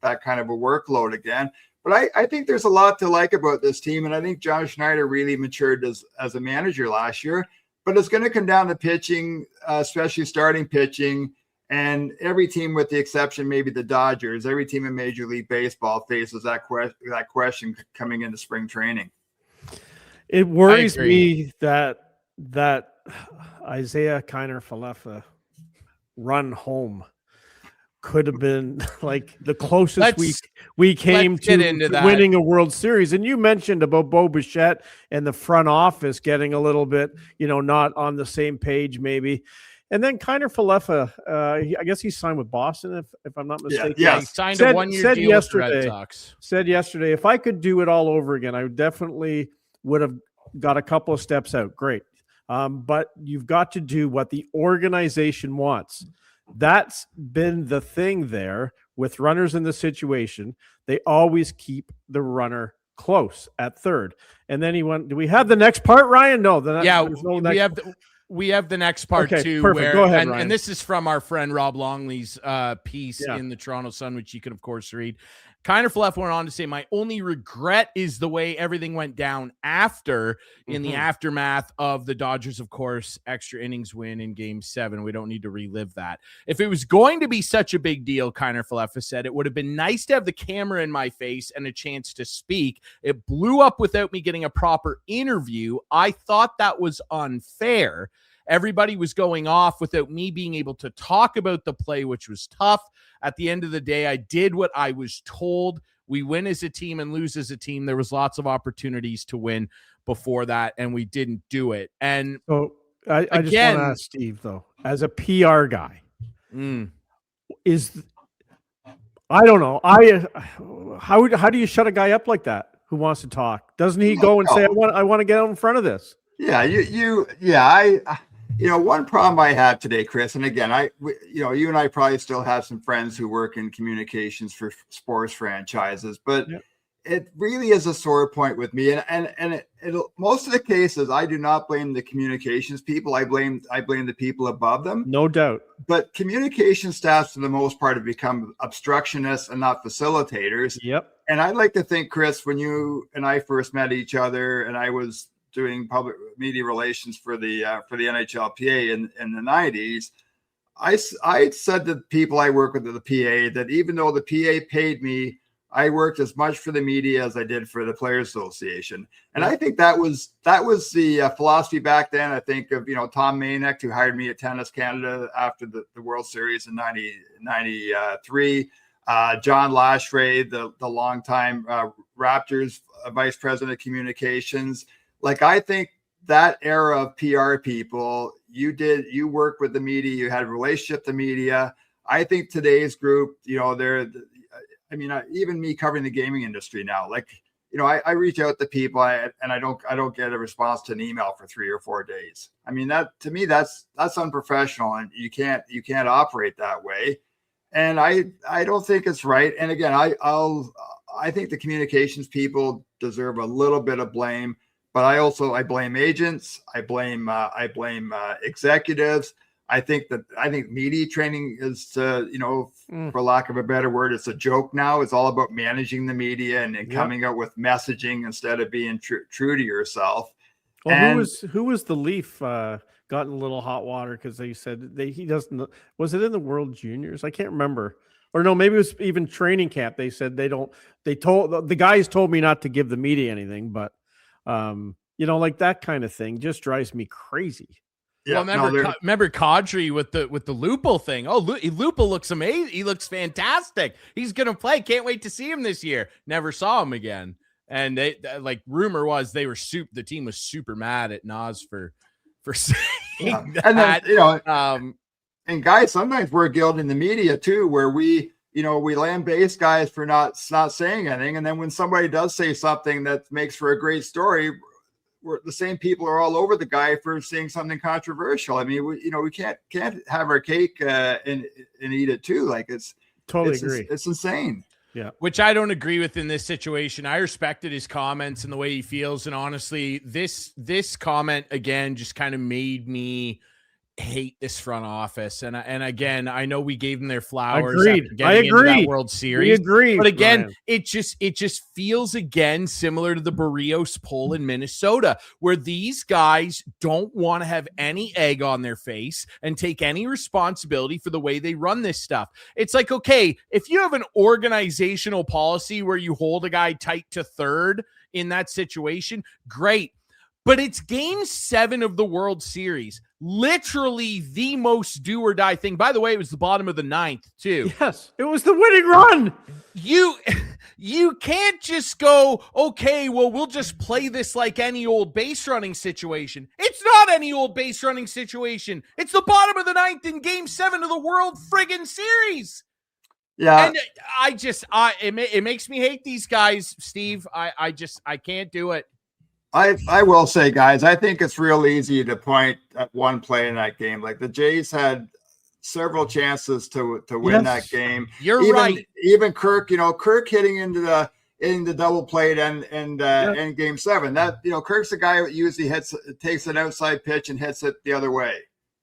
S3: that kind of a workload again? But I think there's a lot to like about this team, and I think John Schneider really matured as a manager last year. But it's going to come down to pitching, especially starting pitching. And every team, with the exception maybe the Dodgers, every team in Major League Baseball faces that question coming into spring training.
S2: It worries me that Isaiah Kiner-Falefa run home could have been like the closest we came to winning a World Series. And you mentioned about Bo Bichette and the front office getting a little bit, not on the same page maybe. And then Kiner-Falefa, I guess he signed with Boston, if I'm not mistaken.
S1: Yeah, he signed a one-year deal with the Red Sox.
S2: Said yesterday, if I could do it all over again, I definitely would have got a couple of steps out. Great. But you've got to do what the organization wants. That's been the thing there with runners in the situation. They always keep the runner close at third. And then he went, do we have the next part, Ryan? No.
S1: We have the next part too.
S2: Perfect. Go ahead,
S1: and this is from our friend Rob Longley's piece in the Toronto Sun, which you can of course read. Kiner-Falefa went on to say, my only regret is the way everything went down in the aftermath of the Dodgers, of course, extra innings win in Game 7. We don't need to relive that. If it was going to be such a big deal, Kiner-Falefa said, it would have been nice to have the camera in my face and a chance to speak. It blew up without me getting a proper interview. I thought that was unfair. Everybody was going off without me being able to talk about the play, which was tough. At the end of the day, I did what I was told. We win as a team and lose as a team. There was lots of opportunities to win before that, and we didn't do it. And
S2: so I just want to ask Steve, though, as a PR guy, I don't know. How do you shut a guy up like that who wants to talk? Doesn't he go and say, I want to get out in front of this?
S3: One problem I have today, Chris, and again, you and I probably still have some friends who work in communications for sports franchises, but it really is a sore point with me. And most of the cases, I do not blame the communications people. I blame the people above them.
S2: No doubt.
S3: But communication staffs, for the most part, have become obstructionists and not facilitators.
S2: Yep.
S3: And I'd like to think, Chris, when you and I first met each other, and I was doing public media relations for the NHLPA in the 90s, I said to the people I work with at the PA that even though the PA paid me, I worked as much for the media as I did for the Players Association. And I think that was the philosophy back then. I think of, Tom Manek, who hired me at Tennis Canada after the World Series in 93. John Lashray, the longtime Raptors vice president of communications. Like, I think that era of PR people, you work with the media, you had a relationship with the media. I think today's group, even me covering the gaming industry now, I reach out to people and I don't get a response to an email for 3 or 4 days. I mean, that to me, that's unprofessional, and you can't operate that way. And I don't think it's right. And again, I think the communications people deserve a little bit of blame, but I blame agents. I blame executives. I think media training is, for lack of a better word, it's a joke now. It's all about managing the media and coming out with messaging instead of being true to yourself.
S2: Well, who was the Leaf got in a little hot water because they said he doesn't. Was it in the World Juniors? I can't remember. Or no, maybe it was even training camp. They said the guys told me not to give the media anything, but like that kind of thing just drives me crazy.
S1: Yeah, well, remember Kadri with the Lupul thing. Oh, Lupul looks amazing. He looks fantastic. He's gonna play. Can't wait to see him this year. Never saw him again. And rumor was the team was super mad at Nas for saying that.
S3: And then, and guys, sometimes we're guilty in the media too, where we lambaste guys for not saying anything, and then when somebody does say something that makes for a great story, the same people are all over the guy for saying something controversial. I mean, we can't have our cake and eat it too. Like, it's
S2: agree.
S3: It's insane.
S2: Yeah.
S1: Which I don't agree with in this situation. I respected his comments and the way he feels. And honestly, this comment again just kind of made me hate this front office. And again, I know we gave them their flowers.
S2: I agree.
S1: Into that World Series.
S2: We agree.
S1: But again,
S2: Ryan,
S1: it just feels again similar to the Barrios poll in Minnesota, where these guys don't want to have any egg on their face and take any responsibility for the way they run this stuff. It's like, okay, if you have an organizational policy where you hold a guy tight to third in that situation, great. But it's game 7 of the World Series. Literally the most do or die thing. By the way, it was the bottom of the 9th too.
S2: Yes, it was the winning run.
S1: You can't just go, okay, well, we'll just play this like any old base running situation. It's not any old base running situation. It's the bottom of the 9th in game 7 of the World friggin' Series.
S3: Yeah.
S1: And it makes me hate these guys, Steve. I can't do it.
S3: I will say, guys, I think it's real easy to point at one play in that game. Like, the Jays had several chances to win that game.
S1: You're right.
S3: Even Kirk, Kirk hitting into the double plate and game 7. That, Kirk's the guy that usually takes an outside pitch and hits it the other way.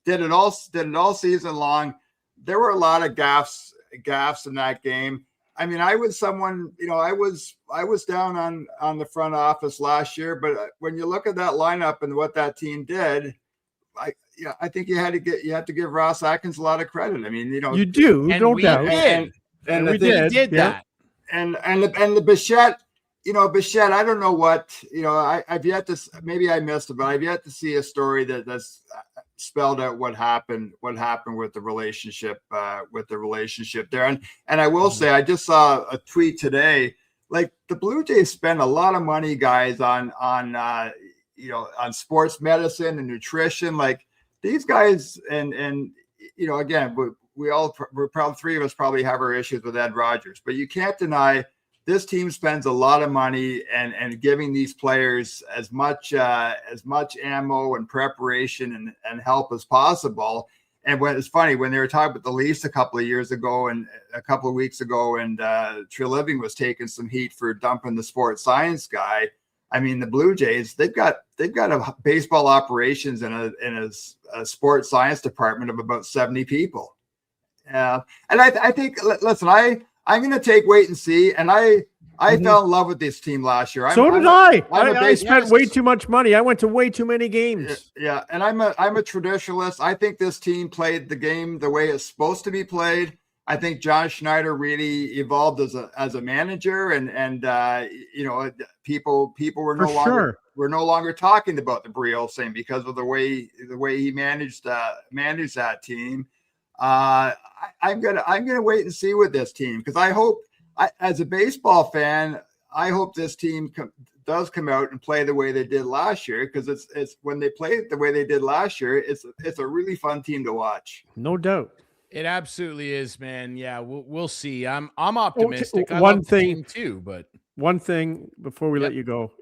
S3: Did it all season long. There were a lot of gaffes in that game. I mean, I was someone, I was down on the front office last year, but when you look at that lineup and what that team did, I think you have to give Ross Atkins a lot of credit. I mean,
S2: you do,
S1: and
S2: don't doubt.
S1: And we did that.
S3: And the Bichette, Bichette, I don't know what, I've yet to, maybe I missed it, but I've yet to see a story that's spelled out what happened with the relationship there. And I will say, I just saw a tweet today, like, the Blue Jays spend a lot of money, guys, on sports medicine and nutrition. Like, these guys, and again, we're probably, 3 of us probably have our issues with Ed Rogers, but you can't deny this team spends a lot of money and giving these players as much ammo and preparation and help as possible. And when it's funny, when they were talking about the Leafs a couple of weeks ago, and Treliving was taking some heat for dumping the sports science guy. I mean, the Blue Jays, they've got a baseball operations and a sports science department of about 70 people. And I think, listen, I'm going to take wait and see. And I fell in love with this team last year.
S2: So did I. I spent way too much money. I went to way too many games.
S3: Yeah, and I'm a traditionalist. I think this team played the game the way it's supposed to be played. I think John Schneider really evolved as a manager, and people were no longer talking about the Brios thing because of the way he managed that team. I'm gonna wait and see with this team, because I hope, as a baseball fan, I hope this team does come out and play the way they did last year, because it's when they played the way they did last year, it's a really fun team to watch.
S2: No doubt.
S1: It absolutely is, man. Yeah, we'll see. I'm optimistic.
S2: Okay.
S1: I love the team too, but
S2: one thing before we let you go,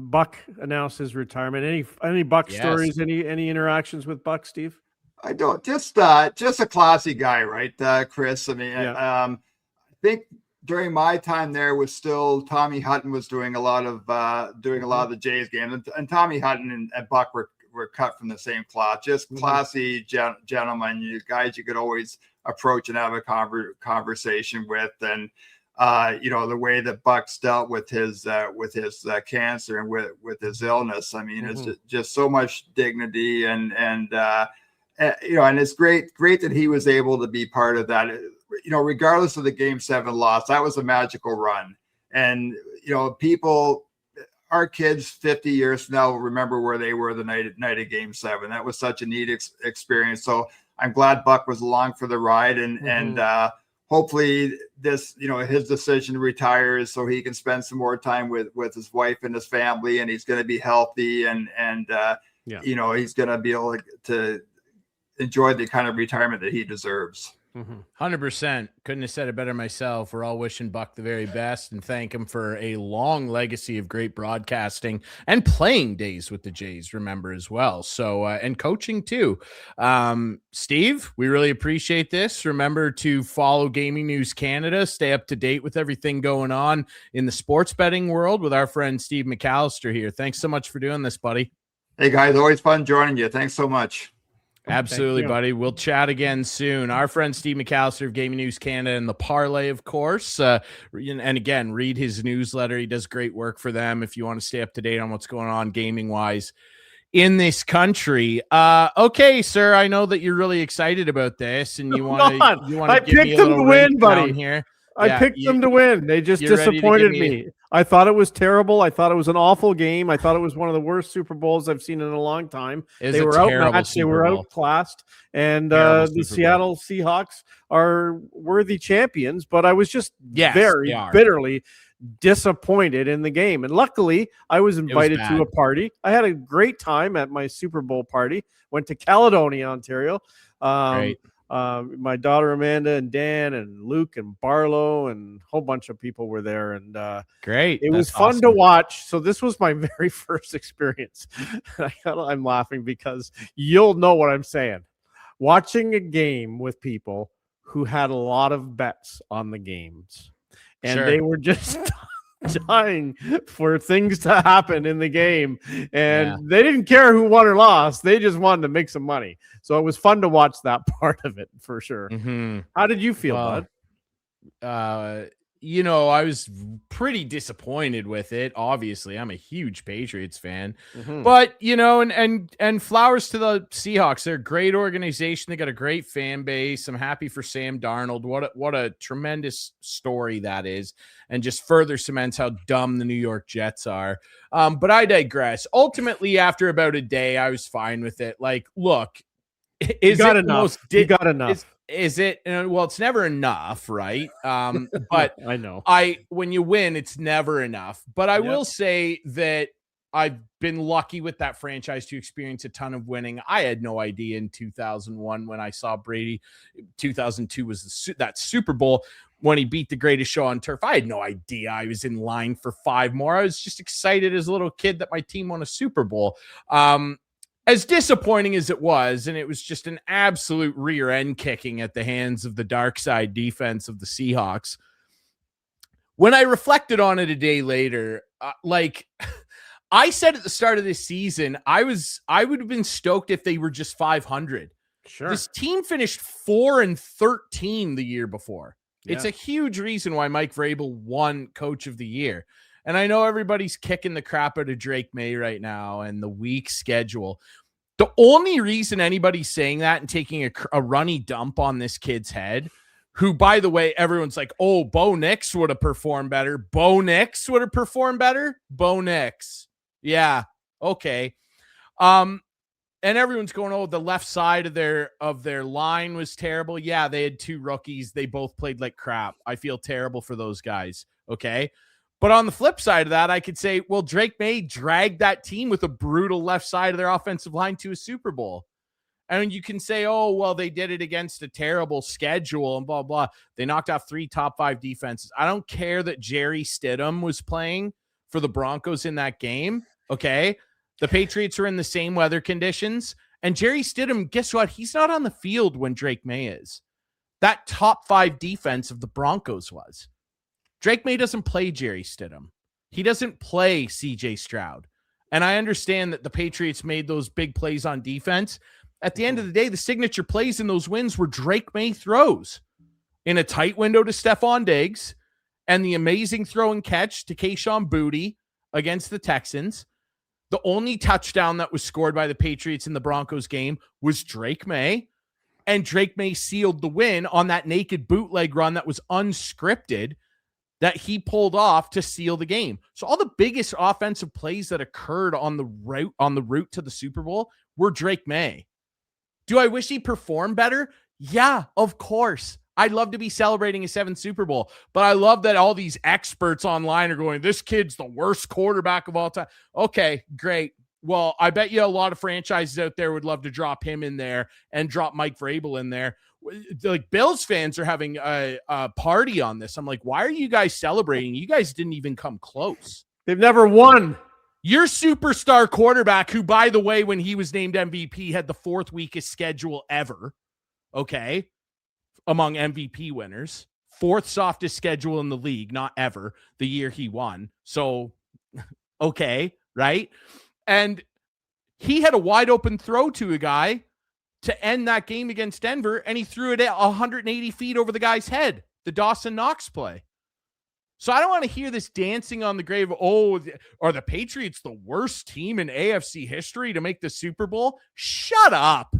S2: Buck announced his retirement. Any Buck stories? Any interactions with Buck, Steve?
S3: I don't. Just a classy guy, right, Chris? I mean, I think during my time there was still Tommy Hutton was doing a lot of the Jays games, and Tommy Hutton and Buck were cut from the same cloth. Just classy gentlemen, you guys you could always approach and have a conversation with, and the way that Buck's dealt with his cancer and with his illness. I mean, it's just so much dignity and it's great that he was able to be part of that. Regardless of the Game 7 loss, that was a magical run. And, our kids 50 years from now will remember where they were the night of Game 7. That was such a neat experience. So I'm glad Buck was along for the ride, and hopefully this, his decision to retire is so he can spend some more time with his wife and his family, and he's going to be healthy and he's going to be able to enjoy the kind of retirement that he deserves.
S1: 100%. Couldn't have said it better myself. We're all wishing Buck the very best and thank him for a long legacy of great broadcasting and playing days with the Jays, remember, as well. So, and coaching too. Steve, we really appreciate this. Remember to follow Gaming News Canada, stay up to date with everything going on in the sports betting world with our friend Steve McAllister here. Thanks so much for doing this, buddy.
S3: Hey guys, always fun joining you. Thanks so much.
S1: Absolutely, buddy. We'll chat again soon. Our friend Steve McAllister of Gaming News Canada and the Parlay, of course. And again, read his newsletter. He does great work for them if you want to stay up to date on what's going on gaming-wise in this country. Okay, sir, I know that you're really excited about this, and you want to give me a little win, buddy. Here.
S2: I picked them to win. They just disappointed me. I thought it was terrible. I thought it was an awful game. I thought it was one of the worst Super Bowls I've seen in a long time. They were outmatched. They were outclassed. And the Seattle Seahawks are worthy champions. But I was just very bitterly disappointed in the game. And luckily, I was invited to a party. I had a great time at my Super Bowl party. Went to Caledonia, Ontario. Great. My daughter Amanda and Dan and Luke and Barlow and a whole bunch of people were there, and
S1: great.
S2: It was fun to watch. So this was my very first experience. I'm laughing because you'll know what I'm saying. Watching a game with people who had a lot of bets on the games, and they were just dying for things to happen in the game, and they didn't care who won or lost. They just wanted to make some money. So it was fun to watch that part of it for sure. How did you feel, bud?
S1: I was pretty disappointed with it. Obviously, I'm a huge Patriots fan, but and flowers to the Seahawks. They're a great organization. They got a great fan base. I'm happy for Sam Darnold. What a tremendous story that is, and just further cements how dumb the New York Jets are. But I digress. Ultimately, after about a day, I was fine with it. Like, look,
S2: you got enough.
S1: Is it? Well, it's never enough, right? But
S2: I know.
S1: When you win, it's never enough. But I will say that I've been lucky with that franchise to experience a ton of winning. I had no idea in 2001 when I saw Brady. 2002 was that Super Bowl when he beat the greatest show on turf. I had no idea I was in line for 5 more. I was just excited as a little kid that my team won a Super Bowl. As disappointing as it was, and it was just an absolute rear end kicking at the hands of the dark side defense of the Seahawks. When I reflected on it a day later, I said at the start of this season, I would have been stoked if they were just 500.
S2: Sure.
S1: This team finished 4-13 the year before. It's a huge reason why Mike Vrabel won Coach of the Year. And I know everybody's kicking the crap out of Drake May right now and the weak schedule. The only reason anybody's saying that and taking a runny dump on this kid's head, who, by the way, everyone's like, oh, Bo Nix would have performed better. Bo Nix would have performed better? Bo Nix. Yeah. Okay. And everyone's going, oh, the left side of their line was terrible. Yeah, they had 2 rookies. They both played like crap. I feel terrible for those guys. Okay. But on the flip side of that, I could say, well, Drake May dragged that team with a brutal left side of their offensive line to a Super Bowl. And you can say, oh, well, they did it against a terrible schedule and blah, blah. They knocked off 3 top 5 defenses. I don't care that Jerry Stidham was playing for the Broncos in that game. Okay. The Patriots are in the same weather conditions. And Jerry Stidham, guess what? He's not on the field when Drake May is. That top 5 defense of the Broncos was. Drake May doesn't play Jerry Stidham. He doesn't play CJ Stroud. And I understand that the Patriots made those big plays on defense. At the end of the day, the signature plays in those wins were Drake May throws in a tight window to Stephon Diggs and the amazing throw and catch to Kayshon Boutte against the Texans. The only touchdown that was scored by the Patriots in the Broncos game was Drake May. And Drake May sealed the win on that naked bootleg run that was unscripted that he pulled off to seal the game. So all the biggest offensive plays that occurred on the route to the Super Bowl were Drake May. Do I wish he performed better? Yeah, of course. I'd love to be celebrating a 7th Super Bowl, but I love that all these experts online are going, this kid's the worst quarterback of all time. Okay, great. Well, I bet you a lot of franchises out there would love to drop him in there and drop Mike Vrabel in there. Like, Bills fans are having a party on this. I'm like, why are you guys celebrating? You guys didn't even come close.
S2: They've never won.
S1: Your superstar quarterback, who, by the way, when he was named MVP, had the 4th weakest schedule ever. Okay. Among MVP winners, 4th softest schedule in the league, not ever, the year he won. So, okay. Right. And he had a wide open throw to a guy to end that game against Denver, and he threw it at 180 feet over the guy's head, the Dawson Knox play. So I don't want to hear this dancing on the grave. Oh, are the Patriots the worst team in AFC history to make the Super Bowl? Shut up.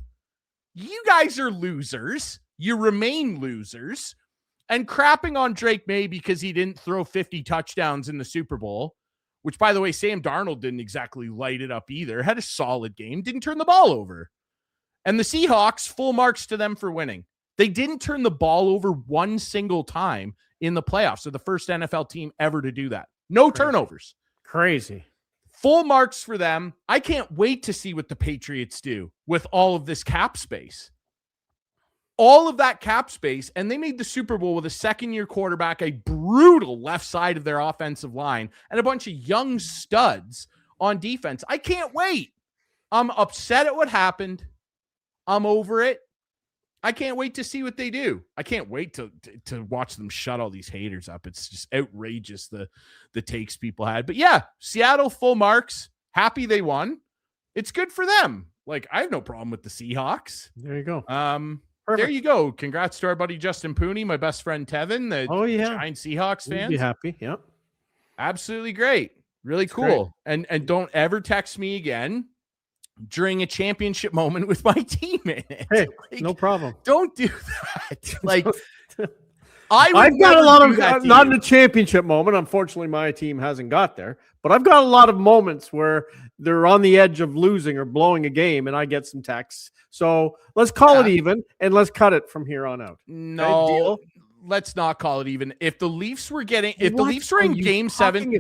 S1: You guys are losers. You remain losers. And crapping on Drake May because he didn't throw 50 touchdowns in the Super Bowl, which, by the way, Sam Darnold didn't exactly light it up either. Had a solid game. Didn't turn the ball over. And the Seahawks, full marks to them for winning. They didn't turn the ball over one single time in the playoffs. They're the first NFL team ever to do that. No turnovers.
S2: Crazy.
S1: Full marks for them. I can't wait to see what the Patriots do with all of this cap space. All of that cap space, and they made the Super Bowl with a second-year quarterback, a brutal left side of their offensive line, and a bunch of young studs on defense. I can't wait. I'm upset at what happened. I'm over it. I can't wait to see what they do. I can't wait to watch them shut all these haters up. It's just outrageous, the takes people had. But yeah, Seattle, full marks. Happy they won. It's good for them. Like, I have no problem with the Seahawks.
S2: There you go.
S1: Perfect. There you go. Congrats to our buddy Justin Pooney, my best friend Tevin, the giant Seahawks fan.
S2: Be happy. Yep.
S1: Absolutely great. Really cool. Great. And don't ever text me again during a championship moment with my team in it.
S2: Hey, like, no problem.
S1: Don't do that. Like,
S2: I've got a lot of, not in a championship moment. Unfortunately, my team hasn't got there, but I've got a lot of moments where they're on the edge of losing or blowing a game and I get some texts. So let's call it even and let's cut it from here on out.
S1: No, let's not call it even. If the Leafs were getting, if the Leafs were in game 7,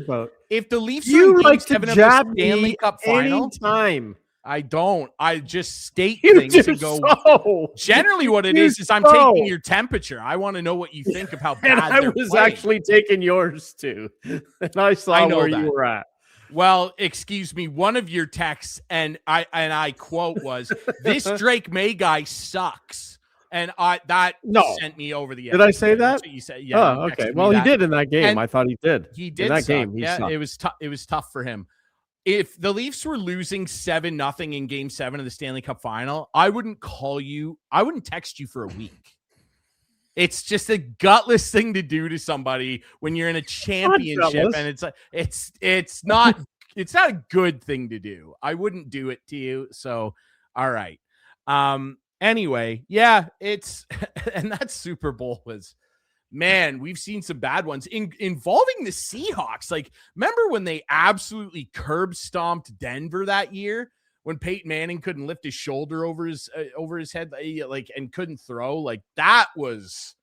S1: if the Leafs were in game 7 of the Stanley Cup final,
S2: anytime.
S1: I don't. I just state things and go. So. Generally, what it is I'm taking your temperature. I want to know what you think of how bad.
S2: And I was actually taking yours too, and I saw where you were at.
S1: Well, excuse me. One of your texts, and I quote was, "This Drake May guy sucks," and sent me over the edge.
S2: Did I say that?
S1: That's what you said. Yeah.
S2: Oh, okay. Well, he did in that game. And I thought he did.
S1: He did in
S2: that game. He sucked.
S1: It was tough for him. If the Leafs were losing 7-0 in game 7 of the Stanley Cup final, I wouldn't text you for a week. It's just a gutless thing to do to somebody when you're in a championship, and it's not a good thing to do. I wouldn't do it to you. So, all right. Anyway, yeah, and that Super Bowl was, man, we've seen some bad ones involving the Seahawks. Like, remember when they absolutely curb stomped Denver that year? When Peyton Manning couldn't lift his shoulder over his head, like, and couldn't throw, like, that was,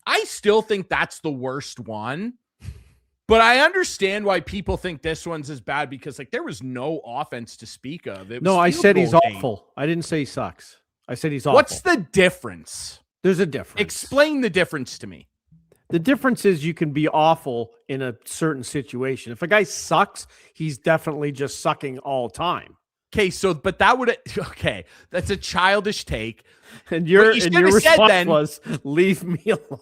S1: I still think that's the worst one, but I understand why people think this one's as bad because, like, there was no offense to speak of.
S2: No, I said he's awful. I didn't say he sucks. I said he's awful.
S1: What's the difference?
S2: There's a difference.
S1: Explain the difference to me.
S2: The difference is you can be awful in a certain situation. If a guy sucks, he's definitely just sucking all time.
S1: Okay, so but that's a childish take.
S2: And your response was, leave me alone.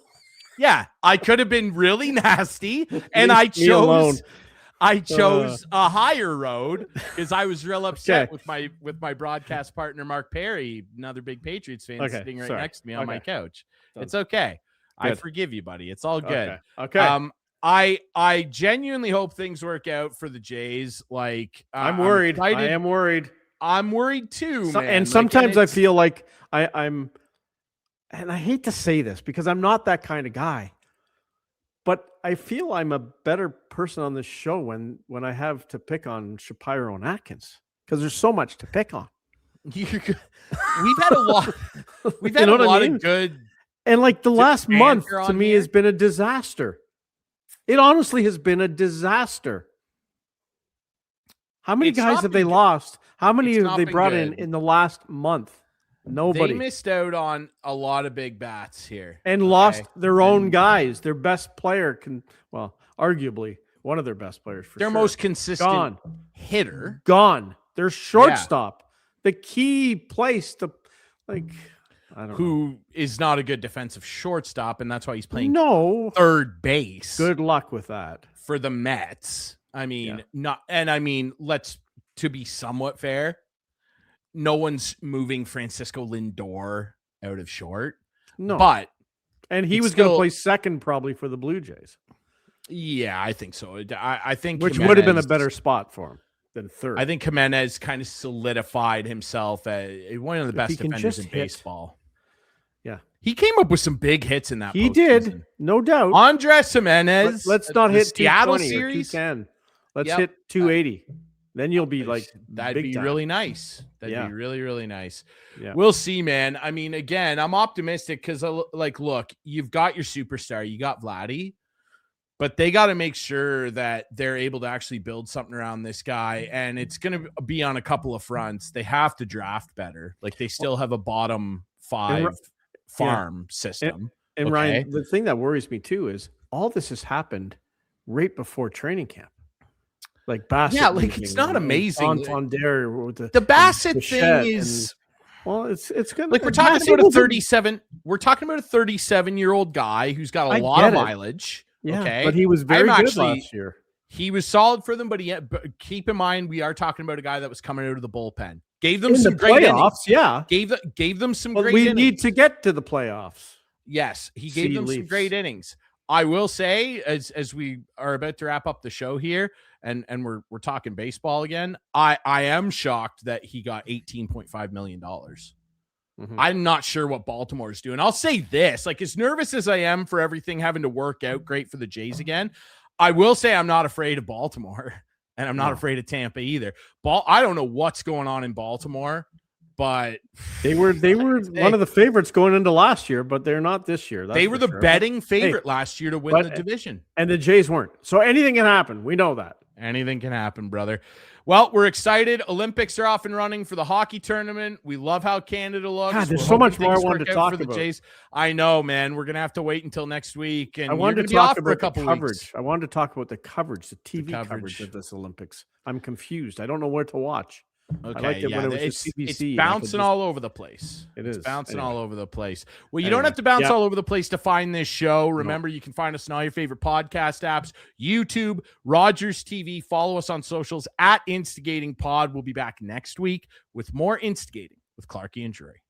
S1: Yeah, I could have been really nasty, and I chose a higher road because I was real upset with my broadcast partner Mark Perry, another big Patriots fan, sitting right next to me on my couch. It's okay. Good. I forgive you, buddy. It's all good.
S2: Okay.
S1: I genuinely hope things work out for the Jays. Like,
S2: I'm worried. I am worried.
S1: I'm worried too, man.
S2: And sometimes I feel like I'm, and I hate to say this because I'm not that kind of guy, but I feel I'm a better person on this show when I have to pick on Shapiro and Atkins because there's so much to pick on.
S1: We've had a lot. We've had a lot of good.
S2: And like the last month to me has been a disaster. It honestly has been a disaster. How many guys have they lost? How many have they brought in the last month? Nobody.
S1: They missed out on a lot of big bats here.
S2: And lost their own guys. Their best player arguably one of their best players for
S1: their most consistent hitter.
S2: Gone. Their shortstop. The key place to, like, I don't know.
S1: Who is not a good defensive shortstop, and that's why he's playing third base.
S2: Good luck with that.
S1: For the Mets. I mean, to be somewhat fair, no one's moving Francisco Lindor out of short.
S2: No.
S1: And
S2: he was going to play second probably for the Blue Jays.
S1: Yeah, I think so. I think
S2: which would have been a better spot for him than third.
S1: I think Jimenez kind of solidified himself as one of the best defenders in baseball.
S2: Yeah.
S1: He came up with some big hits in that.
S2: He did, no doubt.
S1: Andres Jimenez.
S2: Let's not hit
S1: Seattle
S2: 220
S1: series.
S2: Or 210. Let's hit 280. Then you'll be like,
S1: that'd be really nice. That'd be really, really nice.
S2: Yeah.
S1: We'll see, man. I mean, again, I'm optimistic because, look, you've got your superstar, you got Vladdy, but they got to make sure that they're able to actually build something around this guy. And it's going to be on a couple of fronts. They have to draft better. Like, they still have a bottom 5 farm system.
S2: And Ryan, the thing that worries me too is all this has happened right before training camp. Like Bassett.
S1: Yeah, like it's not amazing.
S2: Santander with
S1: the Bassett thing is
S2: it's gonna,
S1: like we're talking about a 37. We're talking about a 37-year-old guy who's got a lot of mileage.
S2: Yeah,
S1: okay,
S2: but he was very good last year.
S1: He was solid for them, but keep in mind we are talking about a guy that was coming out of the bullpen. Gave them some great
S2: playoffs.
S1: Innings. Yeah, gave them some great.
S2: We
S1: innings.
S2: Need to get to the playoffs.
S1: Yes, he gave them some great innings. I will say, as we are about to wrap up the show here, and we're talking baseball again, I am shocked that he got $18.5 million. Mm-hmm. I'm not sure what Baltimore is doing. I'll say this, like as nervous as I am for everything having to work out great for the Jays again, I will say I'm not afraid of Baltimore, and I'm not afraid of Tampa either. I don't know what's going on in Baltimore, but
S2: they were one of the favorites going into last year, but they're not this year.
S1: They were the betting favorite last year to win the division.
S2: And the Jays weren't. So anything can happen. We know that.
S1: Anything can happen, brother. Well, we're excited. Olympics are off and running for the hockey tournament. We love how Canada looks.
S2: God, there's so much more I wanted to talk about.
S1: Jays. I know, man. We're going to have to wait until next week. And
S2: I wanted to talk about the coverage. I wanted to talk about the coverage, the TV coverage of this Olympics. I'm confused. I liked it when it was CBC.
S1: It's bouncing all over the place. It's bouncing all over the place. Well, you don't have to bounce all over the place to find this show. Remember, you can find us on all your favorite podcast apps, YouTube, Rogers TV. Follow us on socials at Instigating Pod. We'll be back next week with more Instigating with Clarkey and Drury.